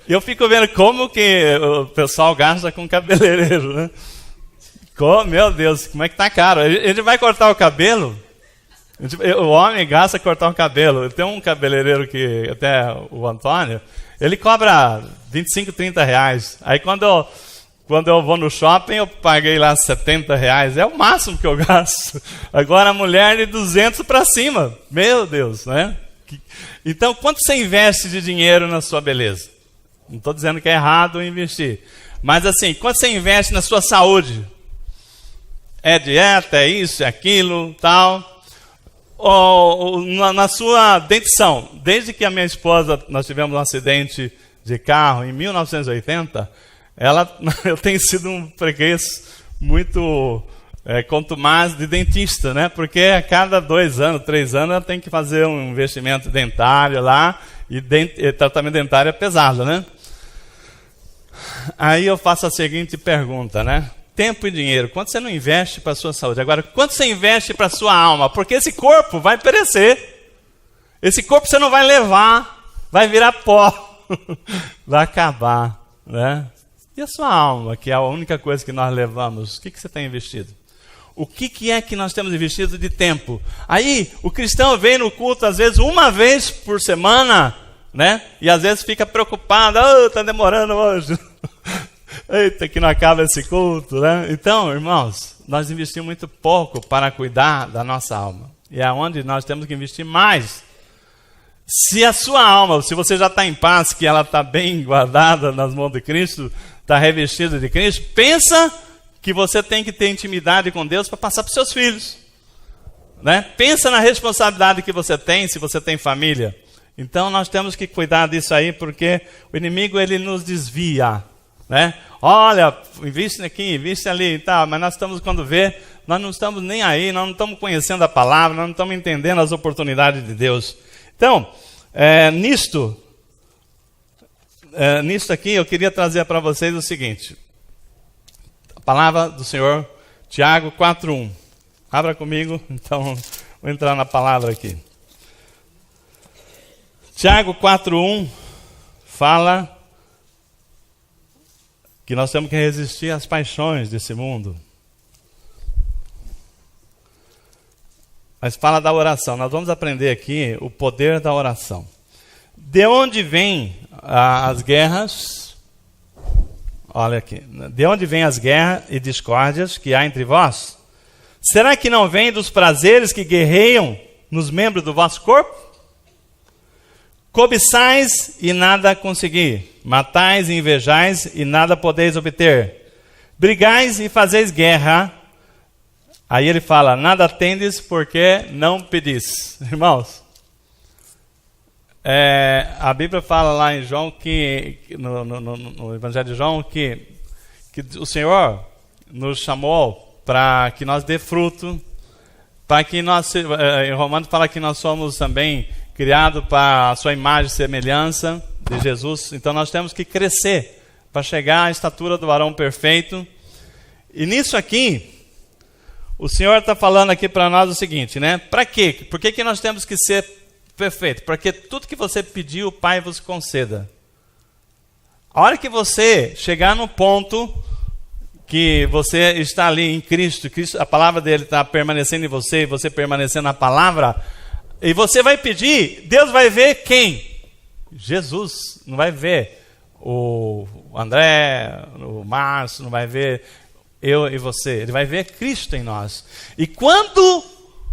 E eu fico vendo como que o pessoal gasta com cabeleireiro, né? Meu Deus, como é que tá caro? Ele vai cortar o cabelo, o homem gasta cortar o cabelo. Tem um cabeleireiro que, até o Antônio, ele cobra 25, 30 reais. Aí quando eu vou no shopping, eu paguei lá 70 reais. É o máximo que eu gasto. Agora a mulher de 200 para cima. Meu Deus, né? Então, quanto você investe de dinheiro na sua beleza? Não estou dizendo que é errado investir. Mas assim, quanto você investe na sua saúde? É dieta, é isso, é aquilo, tal. Ou na sua dentição. Desde que a minha esposa, nós tivemos um acidente de carro em 1980... eu tenho sido um freguês muito contumaz de dentista, né? Porque a cada 2 anos, 3 anos, ela tem que fazer um investimento dentário lá, e tratamento dentário é pesado, né? Aí eu faço a seguinte pergunta, né? Tempo e dinheiro, quanto você não investe para a sua saúde? Agora, quanto você investe para a sua alma? Porque esse corpo vai perecer. Esse corpo você não vai levar, vai virar pó, vai acabar, né? E a sua alma, que é a única coisa que nós levamos, o que você tem investido? O que é que nós temos investido de tempo? Aí, o cristão vem no culto, às vezes, uma vez por semana, né? E às vezes fica preocupado, está demorando hoje. Eita, que não acaba esse culto, né? Então, irmãos, nós investimos muito pouco para cuidar da nossa alma. E é onde nós temos que investir mais. Se a sua alma, se você já está em paz, que ela está bem guardada nas mãos de Cristo, está revestido de Cristo, pensa que você tem que ter intimidade com Deus para passar para os seus filhos. Né? Pensa na responsabilidade que você tem, se você tem família. Então nós temos que cuidar disso aí, porque o inimigo ele nos desvia. Né? Olha, investe aqui, investe ali e tal, mas nós estamos, quando vê, nós não estamos nem aí, nós não estamos conhecendo a palavra, nós não estamos entendendo as oportunidades de Deus. Então, nisto aqui eu queria trazer para vocês o seguinte. A palavra do Senhor, Tiago 4:1. Abra comigo, então vou entrar na palavra aqui. Tiago 4:1 fala que nós temos que resistir às paixões desse mundo. Mas fala da oração. Nós vamos aprender aqui o poder da oração. De onde vêm as guerras? Olha aqui. De onde vêm as guerras e discórdias que há entre vós? Será que não vem dos prazeres que guerreiam nos membros do vosso corpo? Cobiçais e nada consegui. Matais e invejais e nada podeis obter. Brigais e fazeis guerra. Aí ele fala, nada tendes porque não pedis. Irmãos, a Bíblia fala lá em João, no Evangelho de João, que o Senhor nos chamou para que nós dê fruto, para que nós, em Romanos fala que nós somos também criados para a sua imagem e semelhança de Jesus. Então nós temos que crescer para chegar à estatura do varão perfeito. E nisso aqui, o Senhor está falando aqui para nós o seguinte, né? Para quê? Por que nós temos que ser perfeitos? Porque tudo que você pedir, o Pai vos conceda. A hora que você chegar no ponto que você está ali em Cristo, a palavra dele está permanecendo em você, e você permanecendo na palavra, e você vai pedir, Deus vai ver quem? Jesus. Não vai ver o André, o Márcio, não vai ver eu e você. Ele vai ver Cristo em nós. E quando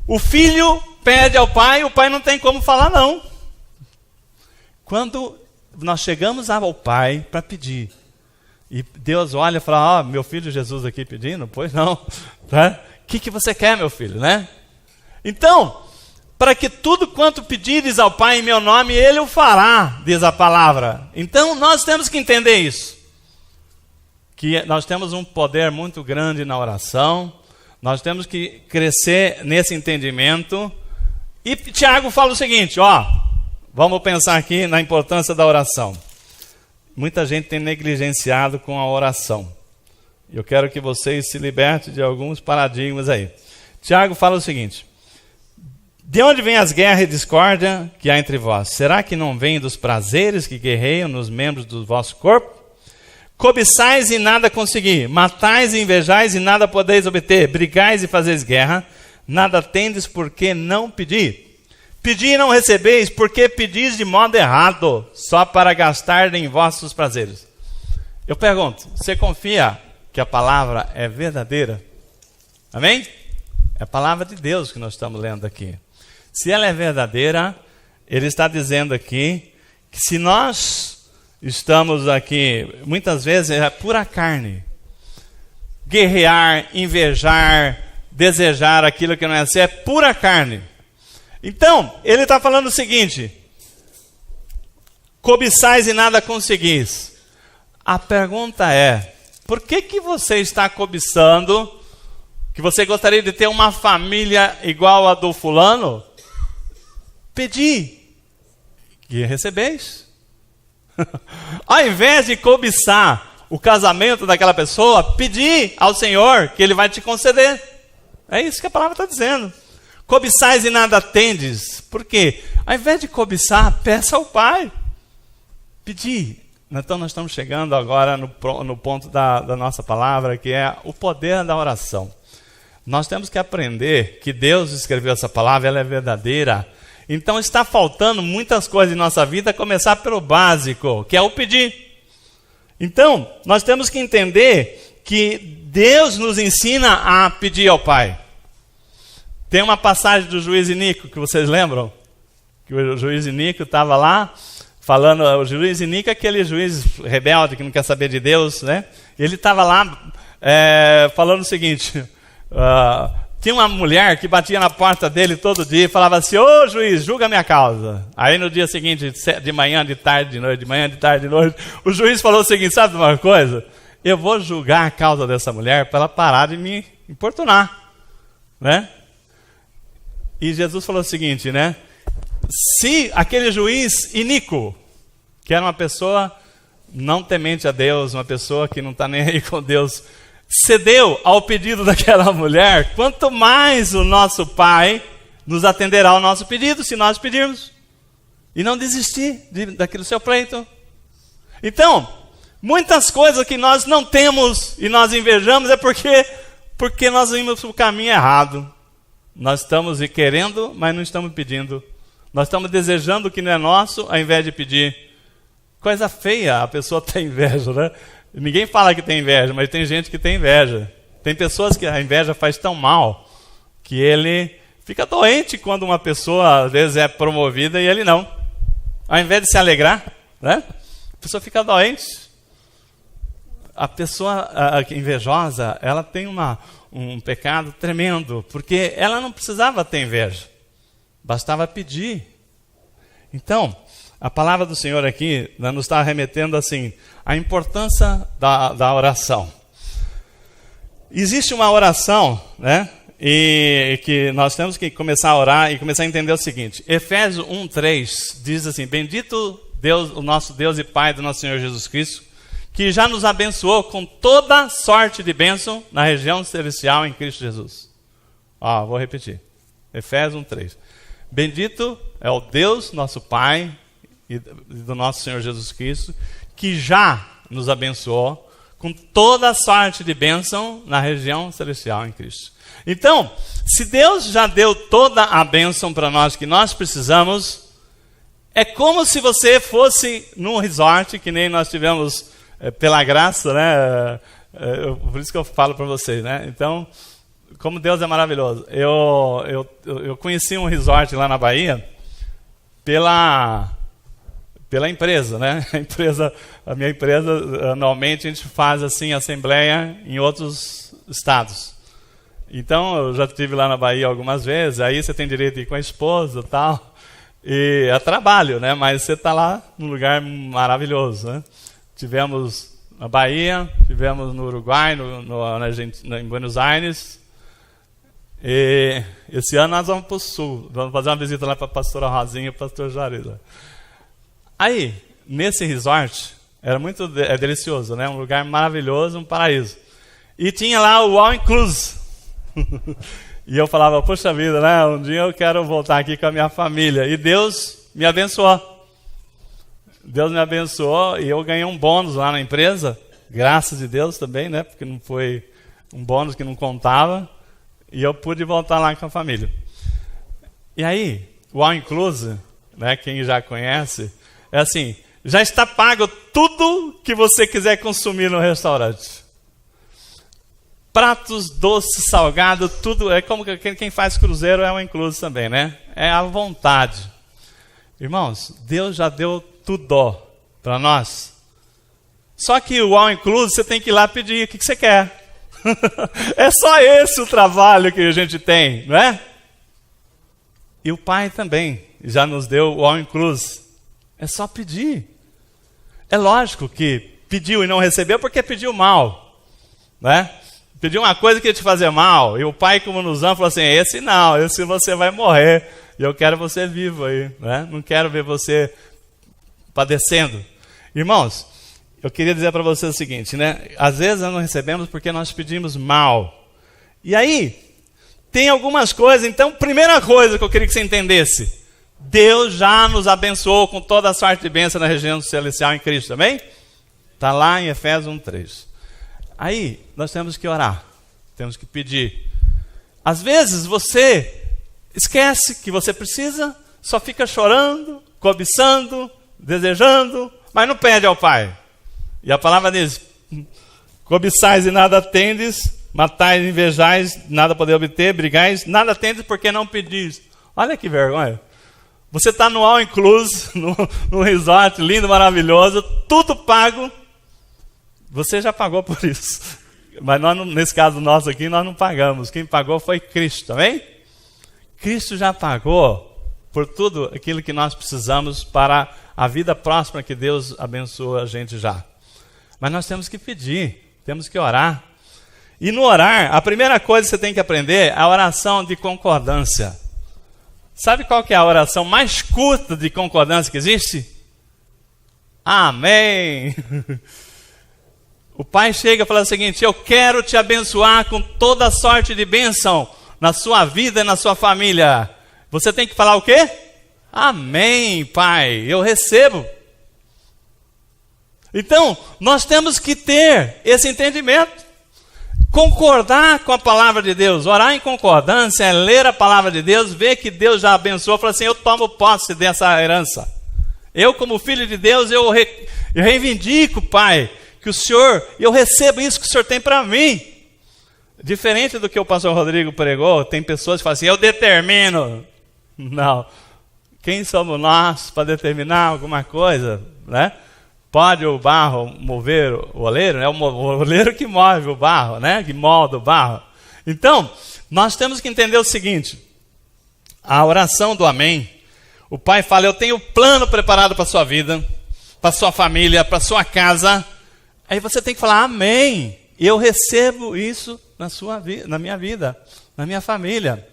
o filho pede ao pai, o pai não tem como falar não. Quando nós chegamos ao pai para pedir, e Deus olha e fala, meu filho Jesus aqui pedindo? Pois não. Tá? O que você quer, meu filho? Né? Então, para que tudo quanto pedires ao Pai em meu nome, Ele o fará, diz a palavra. Então, nós temos que entender isso. Que nós temos um poder muito grande na oração. Nós temos que crescer nesse entendimento. E Tiago fala o seguinte, vamos pensar aqui na importância da oração. Muita gente tem negligenciado com a oração. Eu quero que vocês se libertem de alguns paradigmas aí. Tiago fala o seguinte, de onde vêm as guerras e discórdia que há entre vós? Será que não vem dos prazeres que guerreiam nos membros do vosso corpo? Cobiçais e nada consegui, matais e invejais e nada podeis obter, brigais e fazeis guerra, nada tendes porque não pedi. Pedi e não recebeis, porque pedis de modo errado, só para gastar em vossos prazeres. Eu pergunto, você confia que a palavra é verdadeira? Amém? É a palavra de Deus que nós estamos lendo aqui. Se ela é verdadeira, ele está dizendo aqui que se nós estamos aqui, muitas vezes é pura carne, guerrear, invejar, desejar aquilo que não é assim, é pura carne. Então, ele está falando o seguinte, cobiçais e nada conseguis. A pergunta é, por que você está cobiçando, que você gostaria de ter uma família igual a do fulano? Pedi, e recebeis. Ao invés de cobiçar o casamento daquela pessoa, pedi ao Senhor que Ele vai te conceder. É isso que a palavra está dizendo. Cobiçais e nada tendes. Por quê? Ao invés de cobiçar, peça ao Pai. Pedi. Então nós estamos chegando agora no ponto da nossa palavra, que é o poder da oração. Nós temos que aprender que Deus escreveu essa palavra, ela é verdadeira. Então está faltando muitas coisas em nossa vida, a começar pelo básico, que é o pedir. Então, nós temos que entender que Deus nos ensina a pedir ao Pai. Tem uma passagem do juiz Inico, que vocês lembram? Que o juiz Inico estava lá falando, o juiz Inico é aquele juiz rebelde que não quer saber de Deus, né? Ele estava lá falando o seguinte, tinha uma mulher que batia na porta dele todo dia e falava assim, ô juiz, julga a minha causa. Aí no dia seguinte, de manhã, de tarde, de noite, de manhã, de tarde, de noite, o juiz falou o seguinte, sabe uma coisa? Eu vou julgar a causa dessa mulher para ela parar de me importunar, né? E Jesus falou o seguinte, né? Se aquele juiz Inico, que era uma pessoa não temente a Deus, uma pessoa que não está nem aí com Deus, cedeu ao pedido daquela mulher, quanto mais o nosso Pai nos atenderá ao nosso pedido, se nós pedirmos, e não desistir daquele seu pleito. Então, muitas coisas que nós não temos e nós invejamos é porque nós vimos o caminho errado. Nós estamos querendo, mas não estamos pedindo. Nós estamos desejando o que não é nosso, ao invés de pedir. Coisa feia, a pessoa tem inveja, né? Ninguém fala que tem inveja, mas tem gente que tem inveja. Tem pessoas que a inveja faz tão mal que ele fica doente quando uma pessoa, às vezes, é promovida e ele não. Ao invés de se alegrar, né? A pessoa fica doente. A pessoa invejosa, ela tem um pecado tremendo, porque ela não precisava ter inveja. Bastava pedir. Então, a palavra do Senhor aqui nos está remetendo assim, a importância da oração. Existe uma oração, né? E que nós temos que começar a orar e começar a entender o seguinte. Efésios 1:3 diz assim, bendito Deus, o nosso Deus e Pai do nosso Senhor Jesus Cristo, que já nos abençoou com toda sorte de bênção na região celestial em Cristo Jesus. Vou repetir. Efésios 1:3. Bendito é o Deus, nosso Pai, e do nosso Senhor Jesus Cristo, que já nos abençoou com toda sorte de bênção na região celestial em Cristo. Então, se Deus já deu toda a bênção para nós que nós precisamos, é como se você fosse num resort, que nem nós tivemos pela graça, né? Por isso que eu falo para vocês, né? Então, como Deus é maravilhoso. Eu conheci um resort lá na Bahia pela empresa, né? A minha empresa, anualmente a gente faz assim assembleia em outros estados. Então, eu já estive lá na Bahia algumas vezes, aí você tem direito de ir com a esposa e tal. E é trabalho, né? Mas você está lá num lugar maravilhoso, né? Tivemos na Bahia, tivemos no Uruguai, na Argentina, em Buenos Aires. E esse ano nós vamos para o sul, vamos fazer uma visita lá para a pastora Rosinha e o pastor Jarida. Aí, nesse resort, era muito delicioso, né? Um lugar maravilhoso, um paraíso. E tinha lá o All Inclusive. E eu falava, poxa vida, né? Um dia eu quero voltar aqui com a minha família. E Deus me abençoou. Deus me abençoou e eu ganhei um bônus lá na empresa. Graças a Deus também, né? Porque não foi um bônus que não contava. E eu pude voltar lá com a família. E aí, o All Inclusive, né? Quem já conhece, é assim, já está pago tudo que você quiser consumir no restaurante. Pratos, doces, salgado, tudo. É como quem faz cruzeiro é um incluso também, né? É à vontade. Irmãos, Deus já deu tudo para nós. Só que o all inclusive você tem que ir lá pedir o que você quer. É só esse o trabalho que a gente tem, não é? E o Pai também já nos deu o all inclusive. É só pedir. É lógico que pediu e não recebeu porque pediu mal, né? Pediu uma coisa que ia te fazer mal, e o Pai, como nos ama, falou assim, esse não, esse você vai morrer, e eu quero você vivo aí, né? Não quero ver você padecendo. Irmãos, eu queria dizer para vocês o seguinte, né? Às vezes nós não recebemos porque nós pedimos mal. E aí, tem algumas coisas, então, primeira coisa que eu queria que você entendesse, Deus já nos abençoou com toda a sorte de bênção na região celestial em Cristo, amém? Está lá em Efésios 1:3. Aí, nós temos que orar, temos que pedir. Às vezes, você esquece que você precisa, só fica chorando, cobiçando, desejando, mas não pede ao Pai. E a palavra diz, cobiçais e nada tendes, matais e invejais, nada poder obter, brigais, nada tendes porque não pedis. Olha que vergonha. Você está no all inclusive, no resort lindo, maravilhoso, tudo pago. Você já pagou por isso. Mas nós, nesse caso nosso aqui, nós não pagamos. Quem pagou foi Cristo, amém? Cristo já pagou por tudo aquilo que nós precisamos para a vida próxima que Deus abençoa a gente já. Mas nós temos que pedir, temos que orar. E no orar, a primeira coisa que você tem que aprender é a oração de concordância. Sabe qual que é a oração mais curta de concordância que existe? Amém! O pai chega e fala o seguinte: eu quero te abençoar com toda sorte de bênção na sua vida e na sua família. Você tem que falar o quê? Amém, pai, eu recebo. Então, nós temos que ter esse entendimento. Concordar com a palavra de Deus. Orar em concordância é ler a palavra de Deus, ver que Deus já abençoou, falar assim: eu tomo posse dessa herança. Eu, como filho de Deus, eu reivindico, pai, que o Senhor, eu recebo isso que o Senhor tem para mim. Diferente do que o pastor Rodrigo pregou, tem pessoas que falam assim: eu determino. Não. Quem somos nós para determinar alguma coisa, né? Pode o barro mover o oleiro? É o oleiro que move o barro, né? Que molda o barro. Então, nós temos que entender o seguinte: a oração do amém, o pai fala: eu tenho plano preparado para a sua vida, para a sua família, para a sua casa. Aí você tem que falar: amém, eu recebo isso na minha vida, na minha família.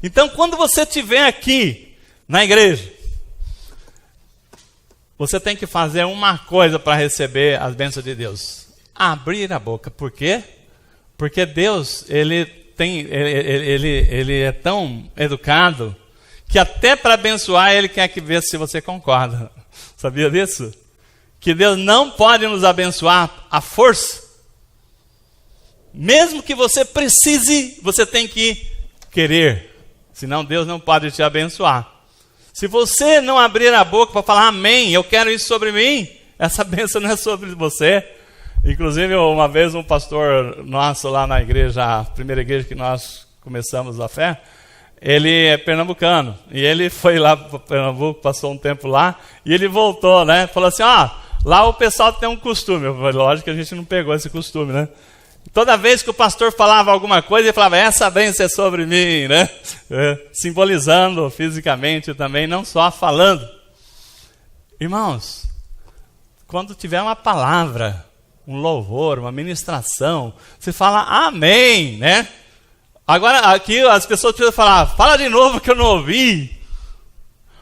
Então, quando você estiver aqui na igreja, você tem que fazer uma coisa para receber as bênçãos de Deus: abrir a boca. Por quê? Porque Deus, ele é tão educado que até para abençoar Ele quer que veja se você concorda. Sabia disso? Que Deus não pode nos abençoar à força. Mesmo que você precise, você tem que querer. Senão Deus não pode te abençoar. Se você não abrir a boca para falar amém, eu quero isso sobre mim, essa bênção não é sobre você. Inclusive, uma vez um pastor nosso lá na igreja, a primeira igreja que nós começamos a fé, ele é pernambucano. E ele foi lá para Pernambuco, passou um tempo lá, e ele voltou, né? Falou assim: lá o pessoal tem um costume. Eu falei: lógico que a gente não pegou esse costume, né? Toda vez que o pastor falava alguma coisa, ele falava: essa bênção é sobre mim, né? Simbolizando fisicamente também, não só falando. Irmãos, quando tiver uma palavra, um louvor, uma ministração, você fala amém, né? Agora aqui as pessoas precisam falar: fala de novo que eu não ouvi.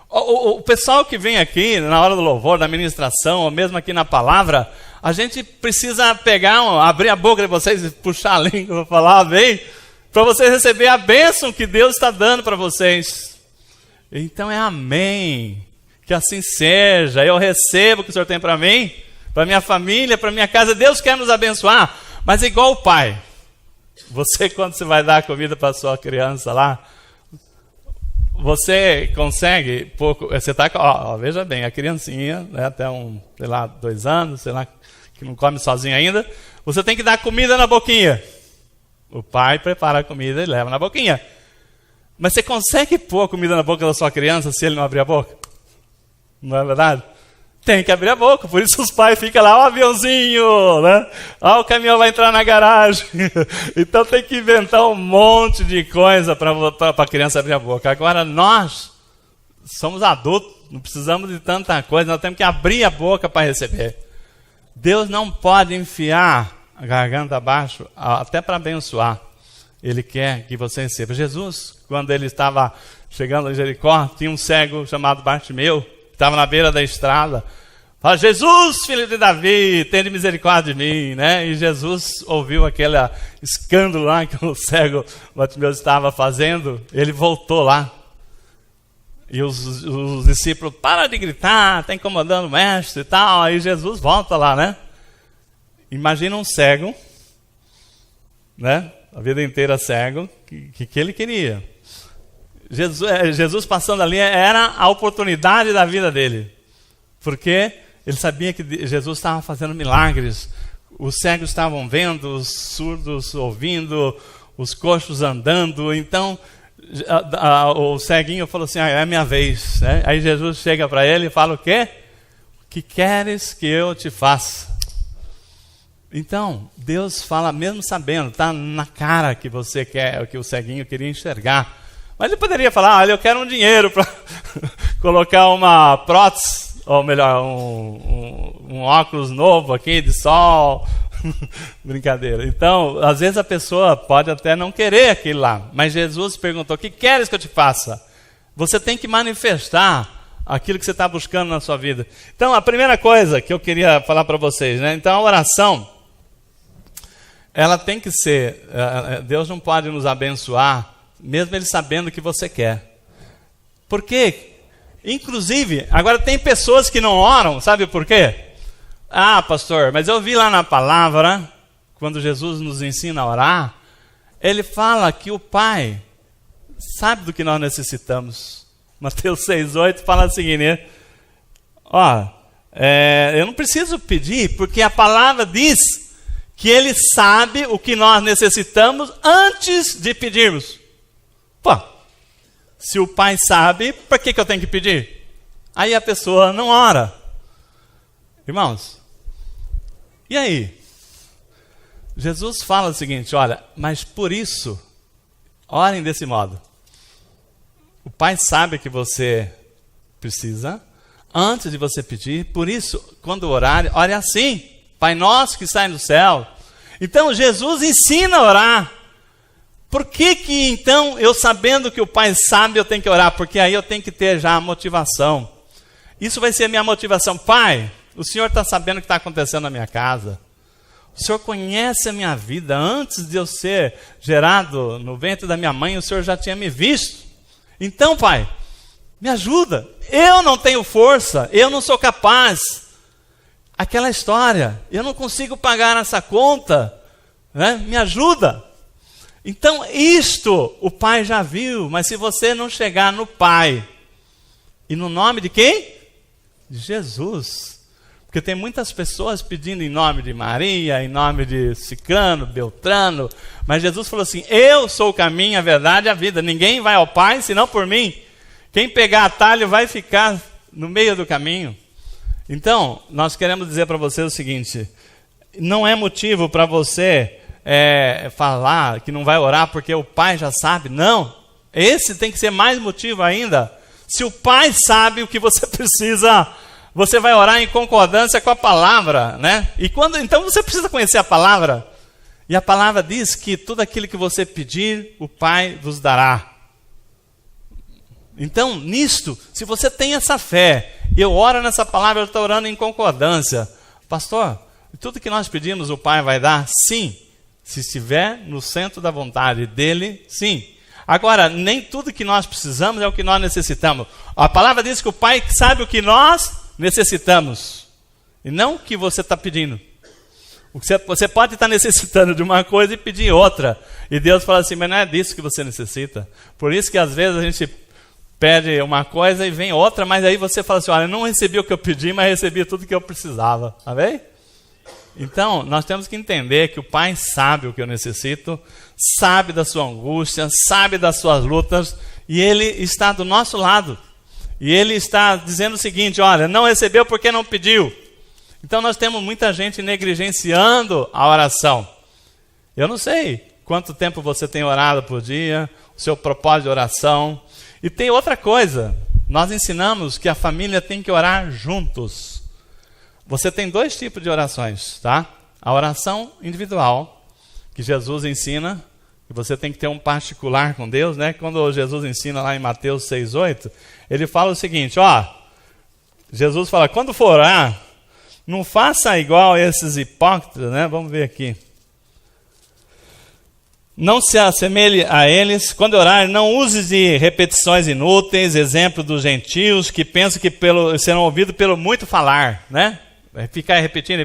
O pessoal que vem aqui na hora do louvor, da ministração, ou mesmo aqui na palavra, a gente precisa abrir a boca de vocês e puxar a língua, falar amém, para vocês receber a bênção que Deus está dando para vocês. Então é amém, que assim seja. Eu recebo o que o Senhor tem para mim, para minha família, para minha casa. Deus quer nos abençoar, mas é igual o pai. Você, quando você vai dar comida para a sua criança lá, você consegue pouco. Você está, veja bem, a criancinha, né, até 2 anos, sei lá, que não come sozinho ainda, você tem que dar comida na boquinha. O pai prepara a comida e leva na boquinha. Mas você consegue pôr a comida na boca da sua criança se ele não abrir a boca? Não é verdade? Tem que abrir a boca, por isso os pais ficam lá: ó, o aviãozinho, né? Ó, o caminhão vai entrar na garagem. Então tem que inventar um monte de coisa para a criança abrir a boca. Agora nós somos adultos, não precisamos de tanta coisa, nós temos que abrir a boca para receber. Deus não pode enfiar a garganta abaixo, até para abençoar. Ele quer que você receba. Jesus, quando ele estava chegando a Jericó, tinha um cego chamado Bartimeu, que estava na beira da estrada. Fala: Jesus, filho de Davi, tenha misericórdia de mim, né? E Jesus ouviu aquele escândalo lá que o cego Bartimeu estava fazendo. Ele voltou lá. E os discípulos: para de gritar, está incomodando o mestre e tal. Aí Jesus volta lá, né? Imagina um cego, né? A vida inteira cego, que ele queria. Jesus passando ali era a oportunidade da vida dele. Porque ele sabia que Jesus estava fazendo milagres. Os cegos estavam vendo, os surdos ouvindo, os coxos andando. Então, o ceguinho falou assim, é minha vez, né? Aí Jesus chega para ele e fala o quê? O que queres que eu te faça? Então, Deus fala, mesmo sabendo, está na cara que você quer, que o ceguinho queria enxergar. Mas ele poderia falar, olha, eu quero um dinheiro para colocar uma prótese, ou melhor, um óculos novo aqui de sol. Brincadeira. Então, às vezes a pessoa pode até não querer aquilo lá, mas Jesus perguntou, o que queres que eu te faça? Você tem que manifestar aquilo que você está buscando na sua vida. Então, a primeira coisa que eu queria falar para vocês, né? Então, a oração, ela tem que ser, Deus não pode nos abençoar, mesmo Ele sabendo o que você quer. Por quê? Inclusive, agora tem pessoas que não oram, sabe por quê? Ah, pastor, mas eu vi lá na palavra, quando Jesus nos ensina a orar, Ele fala que o Pai sabe do que nós necessitamos. Mateus 6,8 fala assim, né? Eu não preciso pedir, porque a palavra diz que Ele sabe o que nós necessitamos antes de pedirmos. Pô, se o Pai sabe, para que eu tenho que pedir? Aí a pessoa não ora. Irmãos, e aí? Jesus fala o seguinte, olha, mas por isso, orem desse modo. O Pai sabe que você precisa, antes de você pedir, por isso, quando orar, ore assim. Pai nosso que está no céu. Então, Jesus ensina a orar. Por que então, eu sabendo que o Pai sabe, eu tenho que orar? Porque aí eu tenho que ter já a motivação. Isso vai ser a minha motivação. Pai, o Senhor está sabendo o que está acontecendo na minha casa. O Senhor conhece a minha vida. Antes de eu ser gerado no ventre da minha mãe, o Senhor já tinha me visto. Então, Pai, me ajuda. Eu não tenho força, eu não sou capaz. Aquela história, eu não consigo pagar essa conta, né? Me ajuda. Então, isto o Pai já viu, mas se você não chegar no Pai, e no nome de quem? De Jesus. Porque tem muitas pessoas pedindo em nome de Maria, em nome de Cicrano, Beltrano, mas Jesus falou assim, eu sou o caminho, a verdade e a vida, ninguém vai ao Pai senão por mim. Quem pegar atalho vai ficar no meio do caminho. Então, nós queremos dizer para você o seguinte, não é motivo para você falar que não vai orar porque o Pai já sabe, não. Esse tem que ser mais motivo ainda. Se o Pai sabe o que você precisa, você vai orar em concordância com a palavra, né? Então você precisa conhecer a palavra. E a palavra diz que tudo aquilo que você pedir, o Pai vos dará. Então, nisto, se você tem essa fé, eu oro nessa palavra, eu estou orando em concordância. Pastor, tudo que nós pedimos o Pai vai dar? Sim. Se estiver no centro da vontade dEle, sim. Agora, nem tudo que nós precisamos é o que nós necessitamos. A palavra diz que o Pai sabe o que nós necessitamos. E não o que você está pedindo. Você pode estar necessitando de uma coisa e pedir outra. E Deus fala assim, mas não é disso que você necessita. Por isso que às vezes a gente pede uma coisa e vem outra, mas aí você fala assim, olha, eu não recebi o que eu pedi, mas recebi tudo que eu precisava. Tá bem? Então, nós temos que entender que o Pai sabe o que eu necessito, sabe da sua angústia, sabe das suas lutas, e Ele está do nosso lado. E Ele está dizendo o seguinte, olha, não recebeu porque não pediu. Então nós temos muita gente negligenciando a oração. Eu não sei quanto tempo você tem orado por dia, o seu propósito de oração. E tem outra coisa, nós ensinamos que a família tem que orar juntos. Você tem dois tipos de orações, tá? A oração individual, que Jesus ensina, que você tem que ter um particular com Deus, né? Quando Jesus ensina lá em Mateus 6,8, ele fala o seguinte, Jesus fala, quando for orar, não faça igual a esses hipócritas, né? Vamos ver aqui. Não se assemelhe a eles. Quando orar, não use de repetições inúteis, exemplo dos gentios, que pensam que serão ouvidos pelo muito falar, né? Ficar repetindo.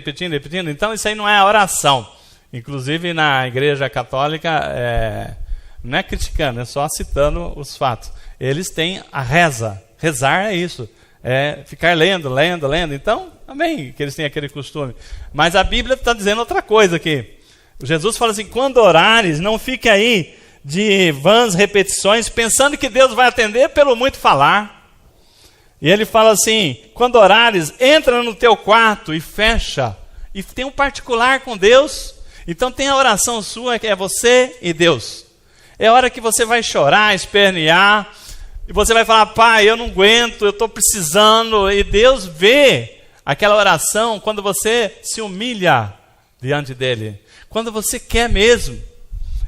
Então, isso aí não é a oração. Inclusive, na Igreja Católica, não é criticando, é só citando os fatos. Eles têm a reza. Rezar é isso. É ficar lendo. Então, amém, que eles têm aquele costume. Mas a Bíblia está dizendo outra coisa aqui. Jesus fala assim, quando orares, não fique aí de vãs repetições, pensando que Deus vai atender pelo muito falar. E ele fala assim: quando orares, entra no teu quarto e fecha, e tem um particular com Deus. Então tem a oração sua, que é você e Deus. É a hora que você vai chorar, espernear, e você vai falar: pai, eu não aguento, eu estou precisando. E Deus vê aquela oração quando você se humilha diante dele, quando você quer mesmo.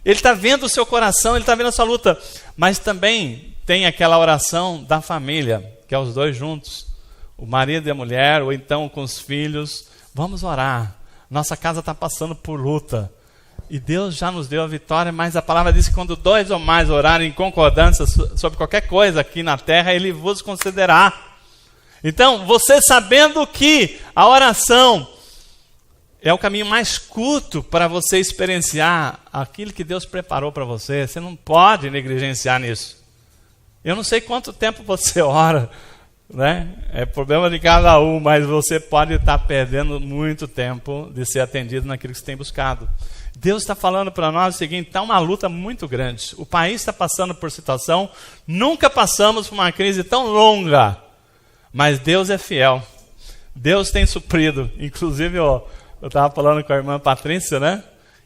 Ele está vendo o seu coração, ele está vendo a sua luta. Mas também tem aquela oração da família, que é os dois juntos, o marido e a mulher, ou então com os filhos. Vamos orar, nossa casa está passando por luta, e Deus já nos deu a vitória, mas a palavra diz que quando 2 ou mais orarem em concordância sobre qualquer coisa aqui na terra, Ele vos concederá. Então, você sabendo que a oração é o caminho mais curto para você experienciar aquilo que Deus preparou para você, você não pode negligenciar nisso. Eu não sei quanto tempo você ora, né? É problema de cada um, mas você pode estar perdendo muito tempo de ser atendido naquilo que você tem buscado. Deus está falando para nós o seguinte: está uma luta muito grande. O país está passando por situação, nunca passamos por uma crise tão longa, mas Deus é fiel. Deus tem suprido. Inclusive, eu estava falando com a irmã Patrícia, né?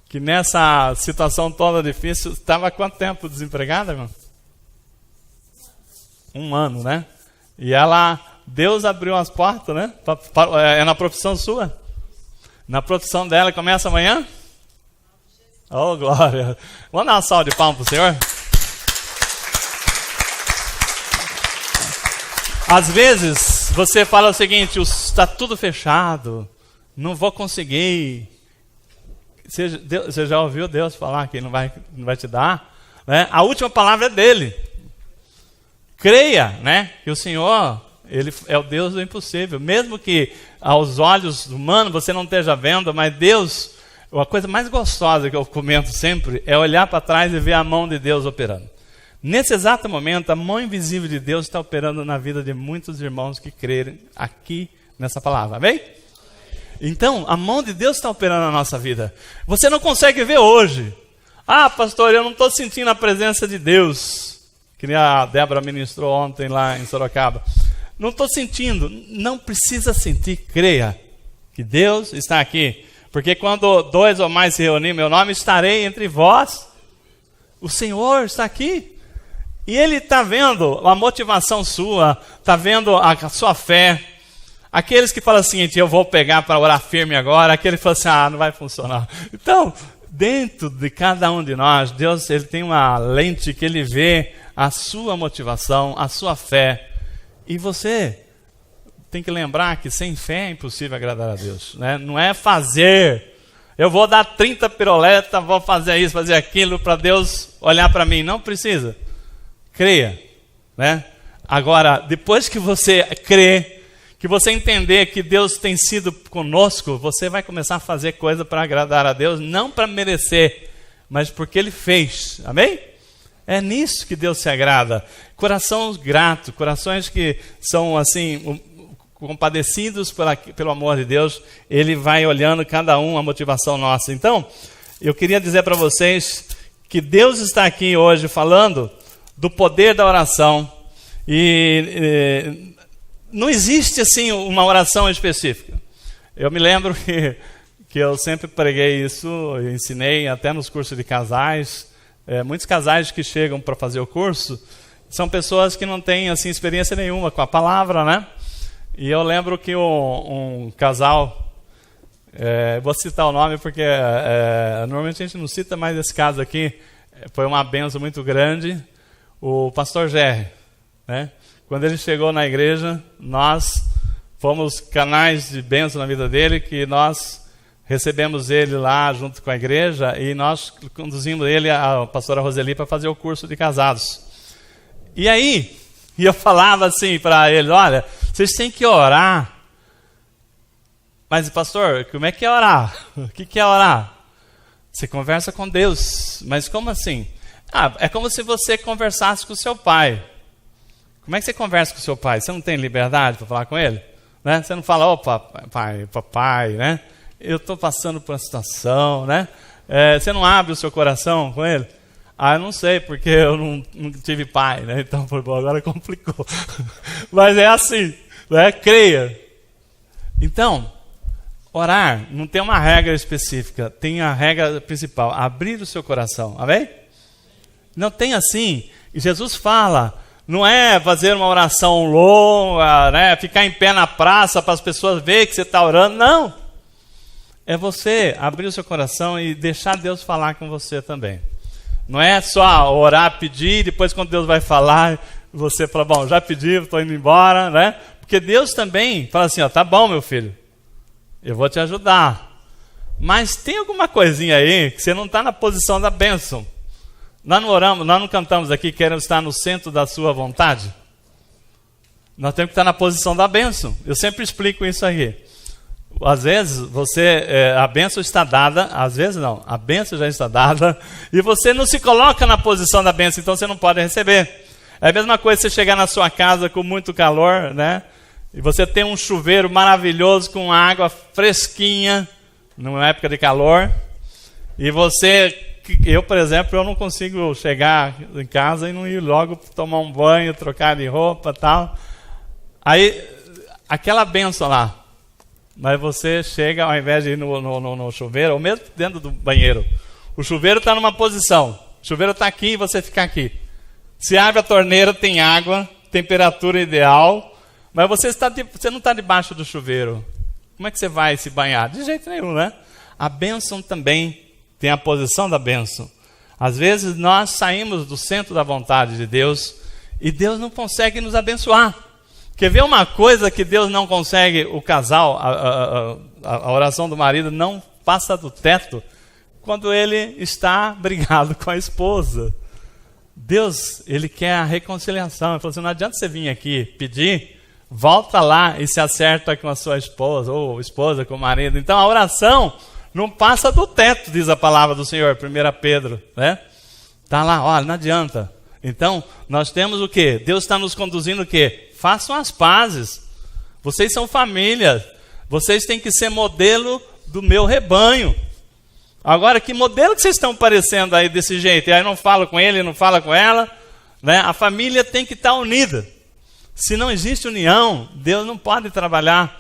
Que nessa situação toda difícil, estava há quanto tempo desempregada, irmã? 1 ano, né? E Deus abriu as portas, né? É na profissão sua? Na profissão dela, começa amanhã? Oh, glória! Vamos dar uma salva de palmas para o Senhor? Às vezes, você fala o seguinte: está tudo fechado, não vou conseguir. Você já ouviu Deus falar que não vai te dar? Né? A última palavra é dele. Creia, né, que o Senhor, Ele é o Deus do impossível. Mesmo que aos olhos humanos você não esteja vendo, mas Deus, a coisa mais gostosa que eu comento sempre é olhar para trás e ver a mão de Deus operando. Nesse exato momento, a mão invisível de Deus está operando na vida de muitos irmãos que crerem aqui nessa palavra, amém? Então, a mão de Deus está operando na nossa vida. Você não consegue ver hoje. Ah, pastor, eu não estou sentindo a presença de Deus, que nem a Débora ministrou ontem lá em Sorocaba. Não estou sentindo. Não precisa sentir, creia que Deus está aqui. Porque quando 2 ou mais se reunirem em meu nome, estarei entre vós. O Senhor está aqui. E Ele está vendo a motivação sua, está vendo a sua fé. Aqueles que falam assim: eu vou pegar para orar firme agora. Aquele que fala assim: não vai funcionar. Então, dentro de cada um de nós, Deus, Ele tem uma lente que Ele vê a sua motivação, a sua fé. E você tem que lembrar que sem fé é impossível agradar a Deus, né? Não é fazer, eu vou dar 30 piroletas, vou fazer isso, fazer aquilo para Deus olhar para mim. Não precisa. Creia, né? Agora, depois que você crê, que você entender que Deus tem sido conosco, você vai começar a fazer coisa para agradar a Deus, não para merecer, mas porque Ele fez. Amém? É nisso que Deus se agrada. Corações gratos, corações que são assim, compadecidos pelo amor de Deus. Ele vai olhando cada um a motivação nossa. Então, eu queria dizer para vocês que Deus está aqui hoje falando do poder da oração. E não existe assim uma oração específica. Eu me lembro que eu sempre preguei isso, eu ensinei até nos cursos de casais. Muitos casais que chegam para fazer o curso são pessoas que não têm assim, experiência nenhuma com a palavra, né? E eu lembro que um casal, vou citar o nome porque normalmente a gente não cita, mas esse caso aqui foi uma bênção muito grande. O pastor Jerry, né? Quando ele chegou na igreja, nós fomos canais de bênção na vida dele, que nós recebemos ele lá junto com a igreja e nós conduzimos ele, a pastora Roseli, para fazer o curso de casados. E aí, eu falava assim para ele: olha, vocês têm que orar. Mas, pastor, como é que é orar? O que é orar? Você conversa com Deus. Mas como assim? É como se você conversasse com o seu pai. Como é que você conversa com o seu pai? Você não tem liberdade para falar com ele? Né? Você não fala: opa, papai, né? Eu estou passando por uma situação, né? Você não abre o seu coração com ele? Eu não sei, porque eu não tive pai, né? Então, bom, agora complicou. Mas é assim, né? Creia. Então, orar não tem uma regra específica, tem a regra principal, abrir o seu coração, amém? Não tem assim, e Jesus fala, não é fazer uma oração longa, né? Ficar em pé na praça para as pessoas verem que você está orando, não. É você abrir o seu coração e deixar Deus falar com você também. Não é só orar, pedir, depois quando Deus vai falar, você fala, bom, já pedi, estou indo embora, né? Porque Deus também fala assim, ó, tá bom, meu filho, eu vou te ajudar. Mas tem alguma coisinha aí que você não está na posição da bênção. Nós não oramos, nós não cantamos aqui, queremos estar no centro da sua vontade. Nós temos que estar na posição da bênção. Eu sempre explico isso aqui. Às vezes, a bênção está dada, às vezes não, a bênção já está dada, e você não se coloca na posição da bênção, então você não pode receber. É a mesma coisa você chegar na sua casa com muito calor, né? E você tem um chuveiro maravilhoso com água fresquinha, numa época de calor, e eu, por exemplo, eu não consigo chegar em casa e não ir logo tomar um banho, trocar de roupa e tal. Aí, aquela bênção lá, mas você chega, ao invés de ir no chuveiro, ou mesmo dentro do banheiro, o chuveiro está numa posição, o chuveiro está aqui e você fica aqui. Se abre a torneira, tem água, temperatura ideal, mas você não está debaixo do chuveiro. Como é que você vai se banhar? De jeito nenhum, né? A bênção também tem a posição da bênção. Às vezes nós saímos do centro da vontade de Deus e Deus não consegue nos abençoar. Quer ver uma coisa que Deus não consegue, o casal, a oração do marido não passa do teto quando ele está brigado com a esposa. Deus, ele quer a reconciliação. Ele falou assim, não adianta você vir aqui pedir, volta lá e se acerta com a sua esposa, ou esposa com o marido. Então a oração não passa do teto, diz a palavra do Senhor, 1 Pedro, né? Está lá, olha, não adianta. Então, nós temos o quê? Deus está nos conduzindo o quê? Façam as pazes. Vocês são família. Vocês têm que ser modelo do meu rebanho. Agora, que modelo que vocês estão parecendo aí desse jeito? E aí não fala com ele, não fala com ela, né? A família tem que estar unida. Se não existe união, Deus não pode trabalhar,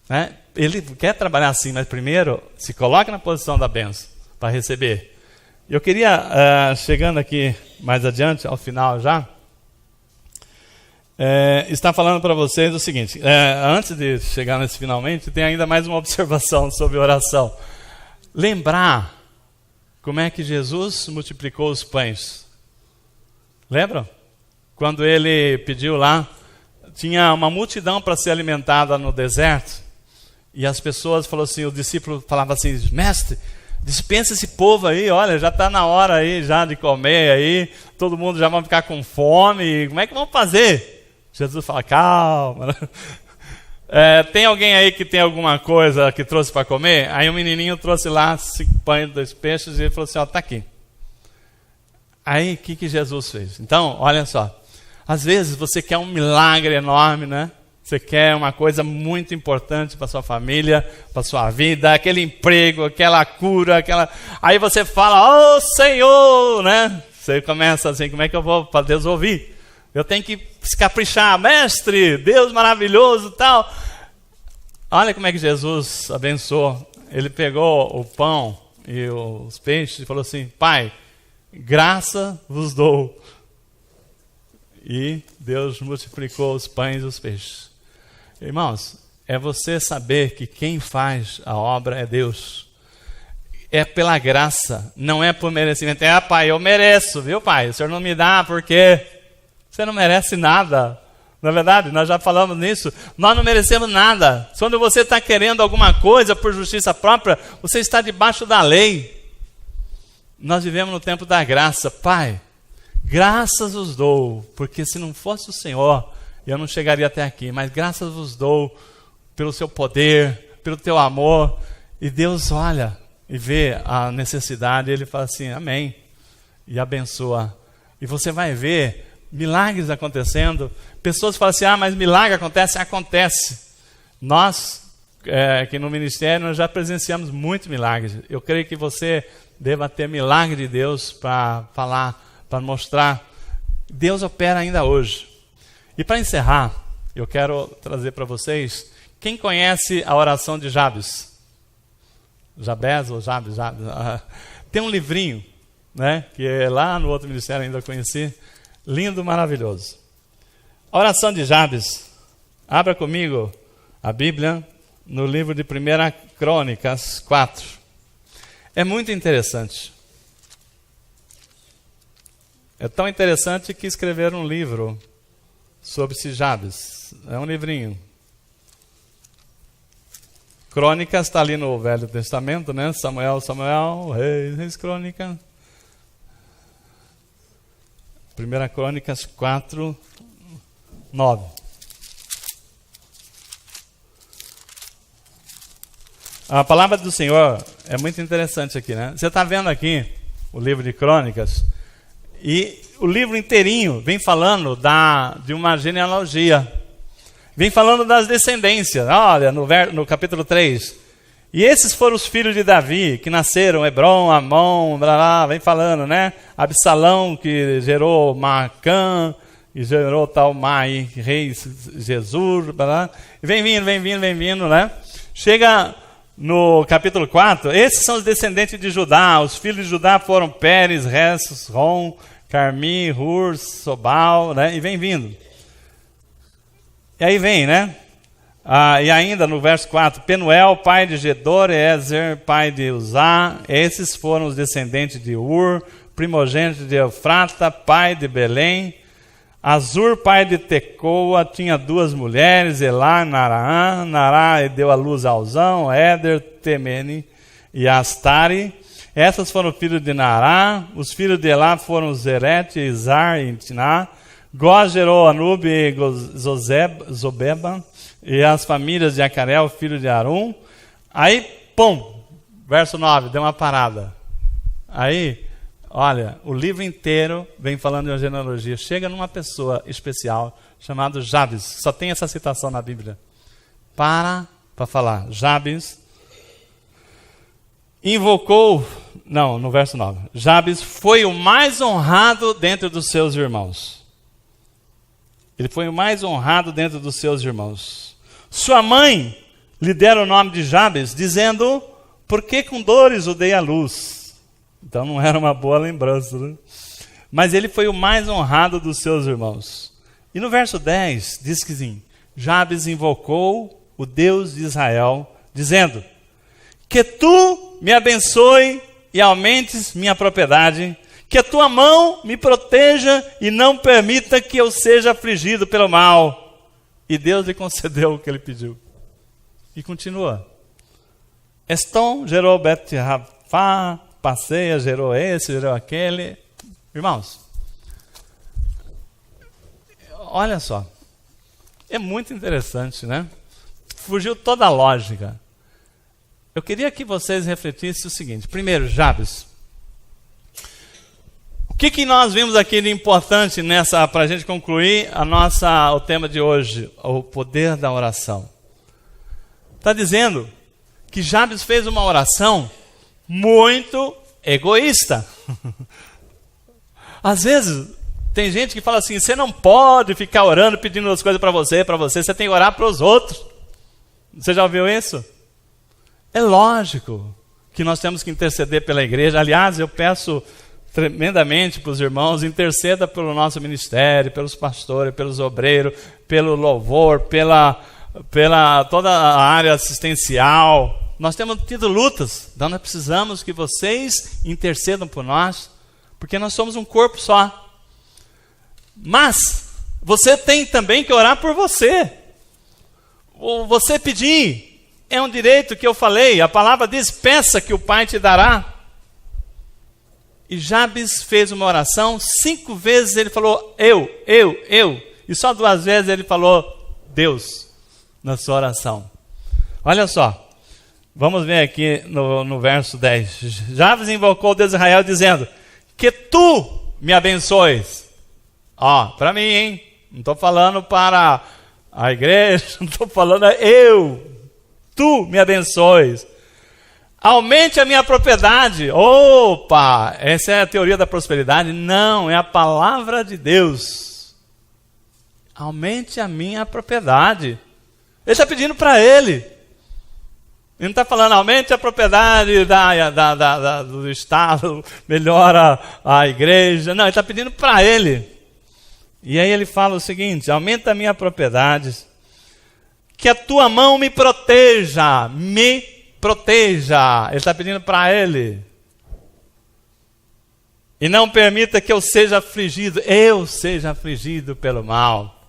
né? Ele quer trabalhar assim, mas primeiro se coloque na posição da bênção para receber. Eu queria, chegando aqui mais adiante, ao final já, estar falando para vocês o seguinte, antes de chegar nesse finalmente, tem ainda mais uma observação sobre oração. Lembrar como é que Jesus multiplicou os pães. Lembram? Quando ele pediu lá, tinha uma multidão para ser alimentada no deserto, e as pessoas falaram assim, o discípulo falava assim, mestre, dispensa esse povo aí, olha, já está na hora aí já de comer aí, todo mundo já vai ficar com fome, como é que vamos fazer? Jesus fala, calma. Tem alguém aí que tem alguma coisa que trouxe para comer? Aí o menininho trouxe lá 5 pães, 2 peixes, e ele falou assim, ó, está aqui. Aí o que Jesus fez? Então, olha só, às vezes você quer um milagre enorme, né? Você quer uma coisa muito importante para sua família, para sua vida, aquele emprego, aquela cura, aí você fala, ô Senhor, né? Você começa assim, como é que eu vou para Deus ouvir? Eu tenho que se caprichar, mestre, Deus maravilhoso, tal. Olha como é que Jesus abençoou. Ele pegou o pão e os peixes e falou assim, Pai, graça vos dou. E Deus multiplicou os pães e os peixes. Irmãos, é você saber que quem faz a obra é Deus. É pela graça, não é por merecimento. Pai, eu mereço, viu, Pai? O Senhor não me dá porque você não merece nada. Na verdade, nós já falamos nisso. Nós não merecemos nada. Quando você está querendo alguma coisa por justiça própria, você está debaixo da lei. Nós vivemos no tempo da graça. Pai, graças vos dou, porque se não fosse o Senhor, eu não chegaria até aqui, mas graças vos dou pelo seu poder, pelo teu amor. E Deus olha e vê a necessidade, e Ele fala assim, amém, e abençoa. E você vai ver milagres acontecendo. Pessoas falam assim, mas milagre acontece? Acontece. Nós, aqui no ministério, nós já presenciamos muitos milagres. Eu creio que você deva ter milagre de Deus para falar, para mostrar. Deus opera ainda hoje. E para encerrar, eu quero trazer para vocês, quem conhece a oração de Jabes? Jabez ou Jabes? Tem um livrinho, né, que é lá no outro ministério ainda conheci, lindo, maravilhoso. A oração de Jabes, abra comigo a Bíblia no livro de 1 Crônicas 4. É muito interessante. É tão interessante que escreveram um livro sobre esse Jabes. É um livrinho. Crônicas está ali no Velho Testamento, né? Samuel, Reis, Crônica. 1 Crônicas 4, 9. A palavra do Senhor é muito interessante aqui, né? Você está vendo aqui o livro de Crônicas, e o livro inteirinho vem falando de uma genealogia. Vem falando das descendências. Olha, no capítulo 3. E esses foram os filhos de Davi, que nasceram, Hebron, Amon, blá, blá, vem falando, né? Absalão, que gerou Macã, e gerou Talmai, rei Jesus, blá, blá. E vem vindo, né? Chega no capítulo 4, esses são os descendentes de Judá. Os filhos de Judá foram Pérez, Res, Rom, Carmi, Hur, Sobal, né? E vem vindo. E aí vem, né? E ainda no verso 4, Penuel, pai de Gedor, Ezer, pai de Uzá. Esses foram os descendentes de Ur, primogênito de Eufrata, pai de Belém. Azur, pai de Tecoa, tinha 2 mulheres, Elá e Naraã. Nará deu à luz a Alzão, Éder, Temene e Astari. Essas foram filhos de Nará. Os filhos de Elá foram Zerete, Izar e Tiná. Góz gerou Anube e Zobeba, e as famílias de Acarel, filho de Arum. Aí, pum, verso 9, deu uma parada. Aí, olha, o livro inteiro vem falando de uma genealogia. Chega numa pessoa especial chamada Jabes. Só tem essa citação na Bíblia. Para falar. Jabes invocou, não, no verso 9. Jabes foi o mais honrado dentre dos seus irmãos. Ele foi o mais honrado dentro dos seus irmãos. Sua mãe lhe dera o nome de Jabes, dizendo, por que com dores o dei à luz? Então não era uma boa lembrança, né? Mas ele foi o mais honrado dos seus irmãos. E no verso 10, diz que sim, Jabes invocou o Deus de Israel, dizendo, que tu me abençoe e aumentes minha propriedade, que a tua mão me proteja e não permita que eu seja afligido pelo mal. E Deus lhe concedeu o que ele pediu. E continua. Estom gerou Bet-Rafá, Passeia gerou esse, gerou aquele. Irmãos, olha só. É muito interessante, né? Fugiu toda a lógica. Eu queria que vocês refletissem o seguinte. Primeiro, Jabes. O que nós vimos aqui de importante nessa, para a gente concluir o tema de hoje, o poder da oração? Está dizendo que Jabes fez uma oração muito egoísta. Às vezes, tem gente que fala assim, você não pode ficar orando, pedindo as coisas para você, você tem que orar para os outros. Você já ouviu isso? É lógico que nós temos que interceder pela igreja. Aliás, eu peço tremendamente para os irmãos, interceda pelo nosso ministério, pelos pastores, pelos obreiros, pelo louvor, pela toda a área assistencial. Nós temos tido lutas, então nós precisamos que vocês intercedam por nós, porque nós somos um corpo só. Mas você tem também que orar por você. Você pedir é um direito que eu falei, a palavra diz, peça que o Pai te dará. E Jabes fez uma oração, 5 vezes ele falou, eu. E só 2 vezes ele falou, Deus, na sua oração. Olha só, vamos ver aqui no verso 10. Jabes invocou o Deus de Israel dizendo, que tu me abençoes. Ó, para mim, hein? Não estou falando para a igreja, não estou falando tu me abençoes. Aumente a minha propriedade. Opa, essa é a teoria da prosperidade? Não, é a palavra de Deus. Aumente a minha propriedade. Ele está pedindo para ele. Ele não está falando, aumente a propriedade do Estado, melhora a igreja. Não, ele está pedindo para ele. E aí ele fala o seguinte: aumenta a minha propriedade, que a tua mão me proteja. Me proteja. Ele está pedindo para ele. E não permita que eu seja afligido pelo mal.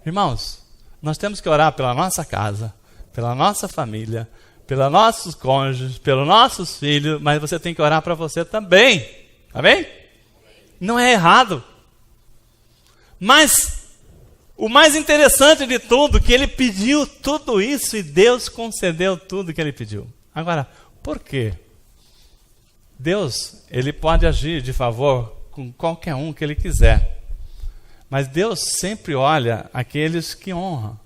Irmãos, nós temos que orar pela nossa casa, pela nossa família, pelos nossos cônjuges, pelos nossos filhos, mas você tem que orar para você também. Amém? Não é errado. Mas o mais interessante de tudo, que ele pediu tudo isso e Deus concedeu tudo que ele pediu. Agora, por quê? Deus, ele pode agir de favor com qualquer um que ele quiser. Mas Deus sempre olha aqueles que honram,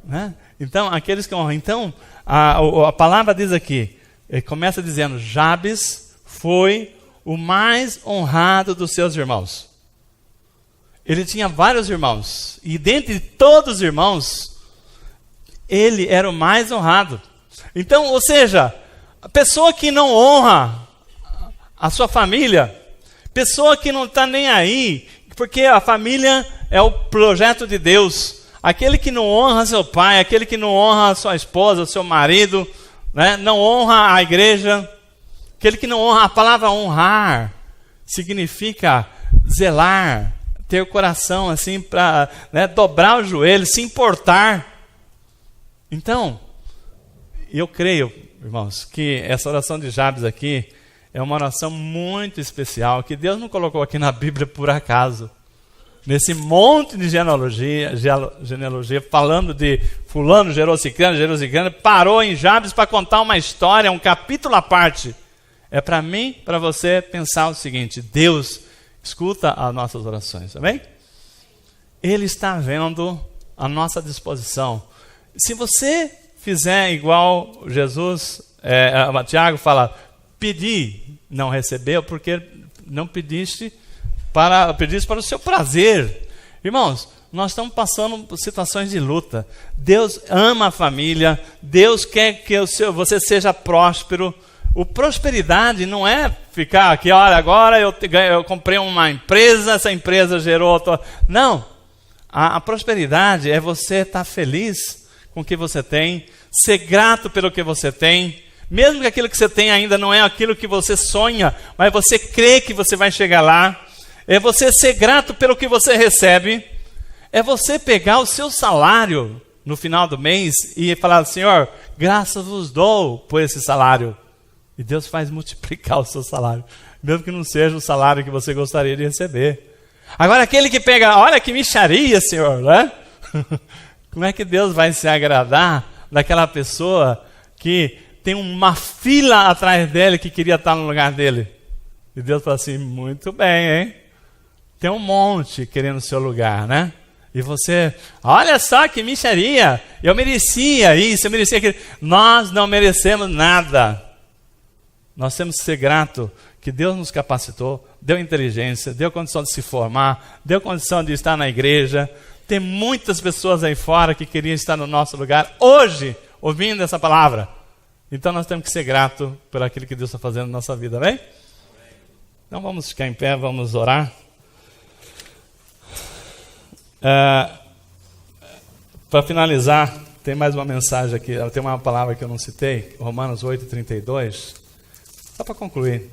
né? Então, aqueles que honram. Então, a palavra diz aqui, ele começa dizendo, Jabes foi o mais honrado dos seus irmãos. Ele tinha vários irmãos, e dentre todos os irmãos, ele era o mais honrado. Então, ou seja, a pessoa que não honra a sua família, pessoa que não está nem aí, porque a família é o projeto de Deus. Aquele que não honra seu pai, aquele que não honra sua esposa, seu marido, né, não honra a igreja, aquele que não honra, a palavra honrar significa zelar, ter o coração assim para, né, dobrar o joelho, se importar. Então, eu creio, irmãos, que essa oração de Jabes aqui é uma oração muito especial, que Deus não colocou aqui na Bíblia por acaso. Nesse monte de genealogia, falando de fulano, gerou ciclano, parou em Jabes para contar uma história, um capítulo à parte. É para mim, para você pensar o seguinte: Deus escuta as nossas orações, amém? Ele está vendo a nossa disposição. Se você fizer igual Jesus, Tiago fala, pedi, não recebeu, porque não pediste para o seu prazer. Irmãos, nós estamos passando por situações de luta. Deus ama a família, Deus quer que você seja próspero. O prosperidade não é ficar aqui, olha, agora eu comprei uma empresa, essa empresa gerou... Não, a prosperidade é você estar feliz com o que você tem, ser grato pelo que você tem, mesmo que aquilo que você tem ainda não é aquilo que você sonha, mas você crê que você vai chegar lá. É você ser grato pelo que você recebe, é você pegar o seu salário no final do mês e falar, Senhor, graças vos dou por esse salário. E Deus faz multiplicar o seu salário, mesmo que não seja o salário que você gostaria de receber. Agora aquele que pega, olha que mixaria, Senhor, né? Como é que Deus vai se agradar daquela pessoa que tem uma fila atrás dele que queria estar no lugar dele? E Deus fala assim, muito bem, hein? Tem um monte querendo o seu lugar, né? E você, olha só que mixaria, eu merecia isso, eu merecia aquilo. Nós não merecemos nada. Nós temos que ser gratos que Deus nos capacitou, deu inteligência, deu condição de se formar, deu condição de estar na igreja. Tem muitas pessoas aí fora que queriam estar no nosso lugar hoje, ouvindo essa palavra. Então nós temos que ser gratos por aquilo que Deus está fazendo na nossa vida, amém? Então vamos ficar em pé, vamos orar. Para finalizar, tem mais uma mensagem aqui, tem uma palavra que eu não citei, Romanos 8:32, só para concluir,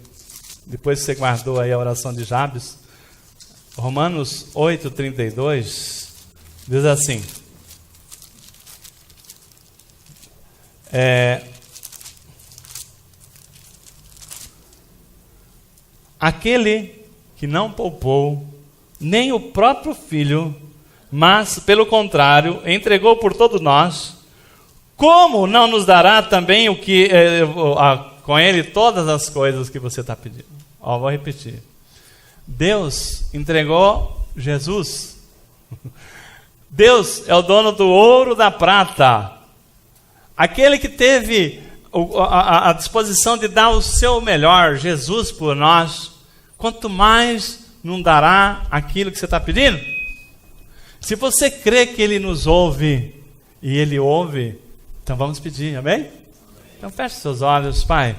depois que você guardou aí a oração de Jabes, Romanos 8:32 diz assim, aquele que não poupou nem o próprio filho, mas, pelo contrário, entregou por todos nós, como não nos dará também o que com ele todas as coisas que você está pedindo? Vou repetir. Deus entregou Jesus. Deus é o dono do ouro, da prata. Aquele que teve a disposição de dar o seu melhor, Jesus por nós, quanto mais não dará aquilo que você está pedindo? Se você crê que Ele nos ouve, e Ele ouve, então vamos pedir, amém? Então feche seus olhos, Pai.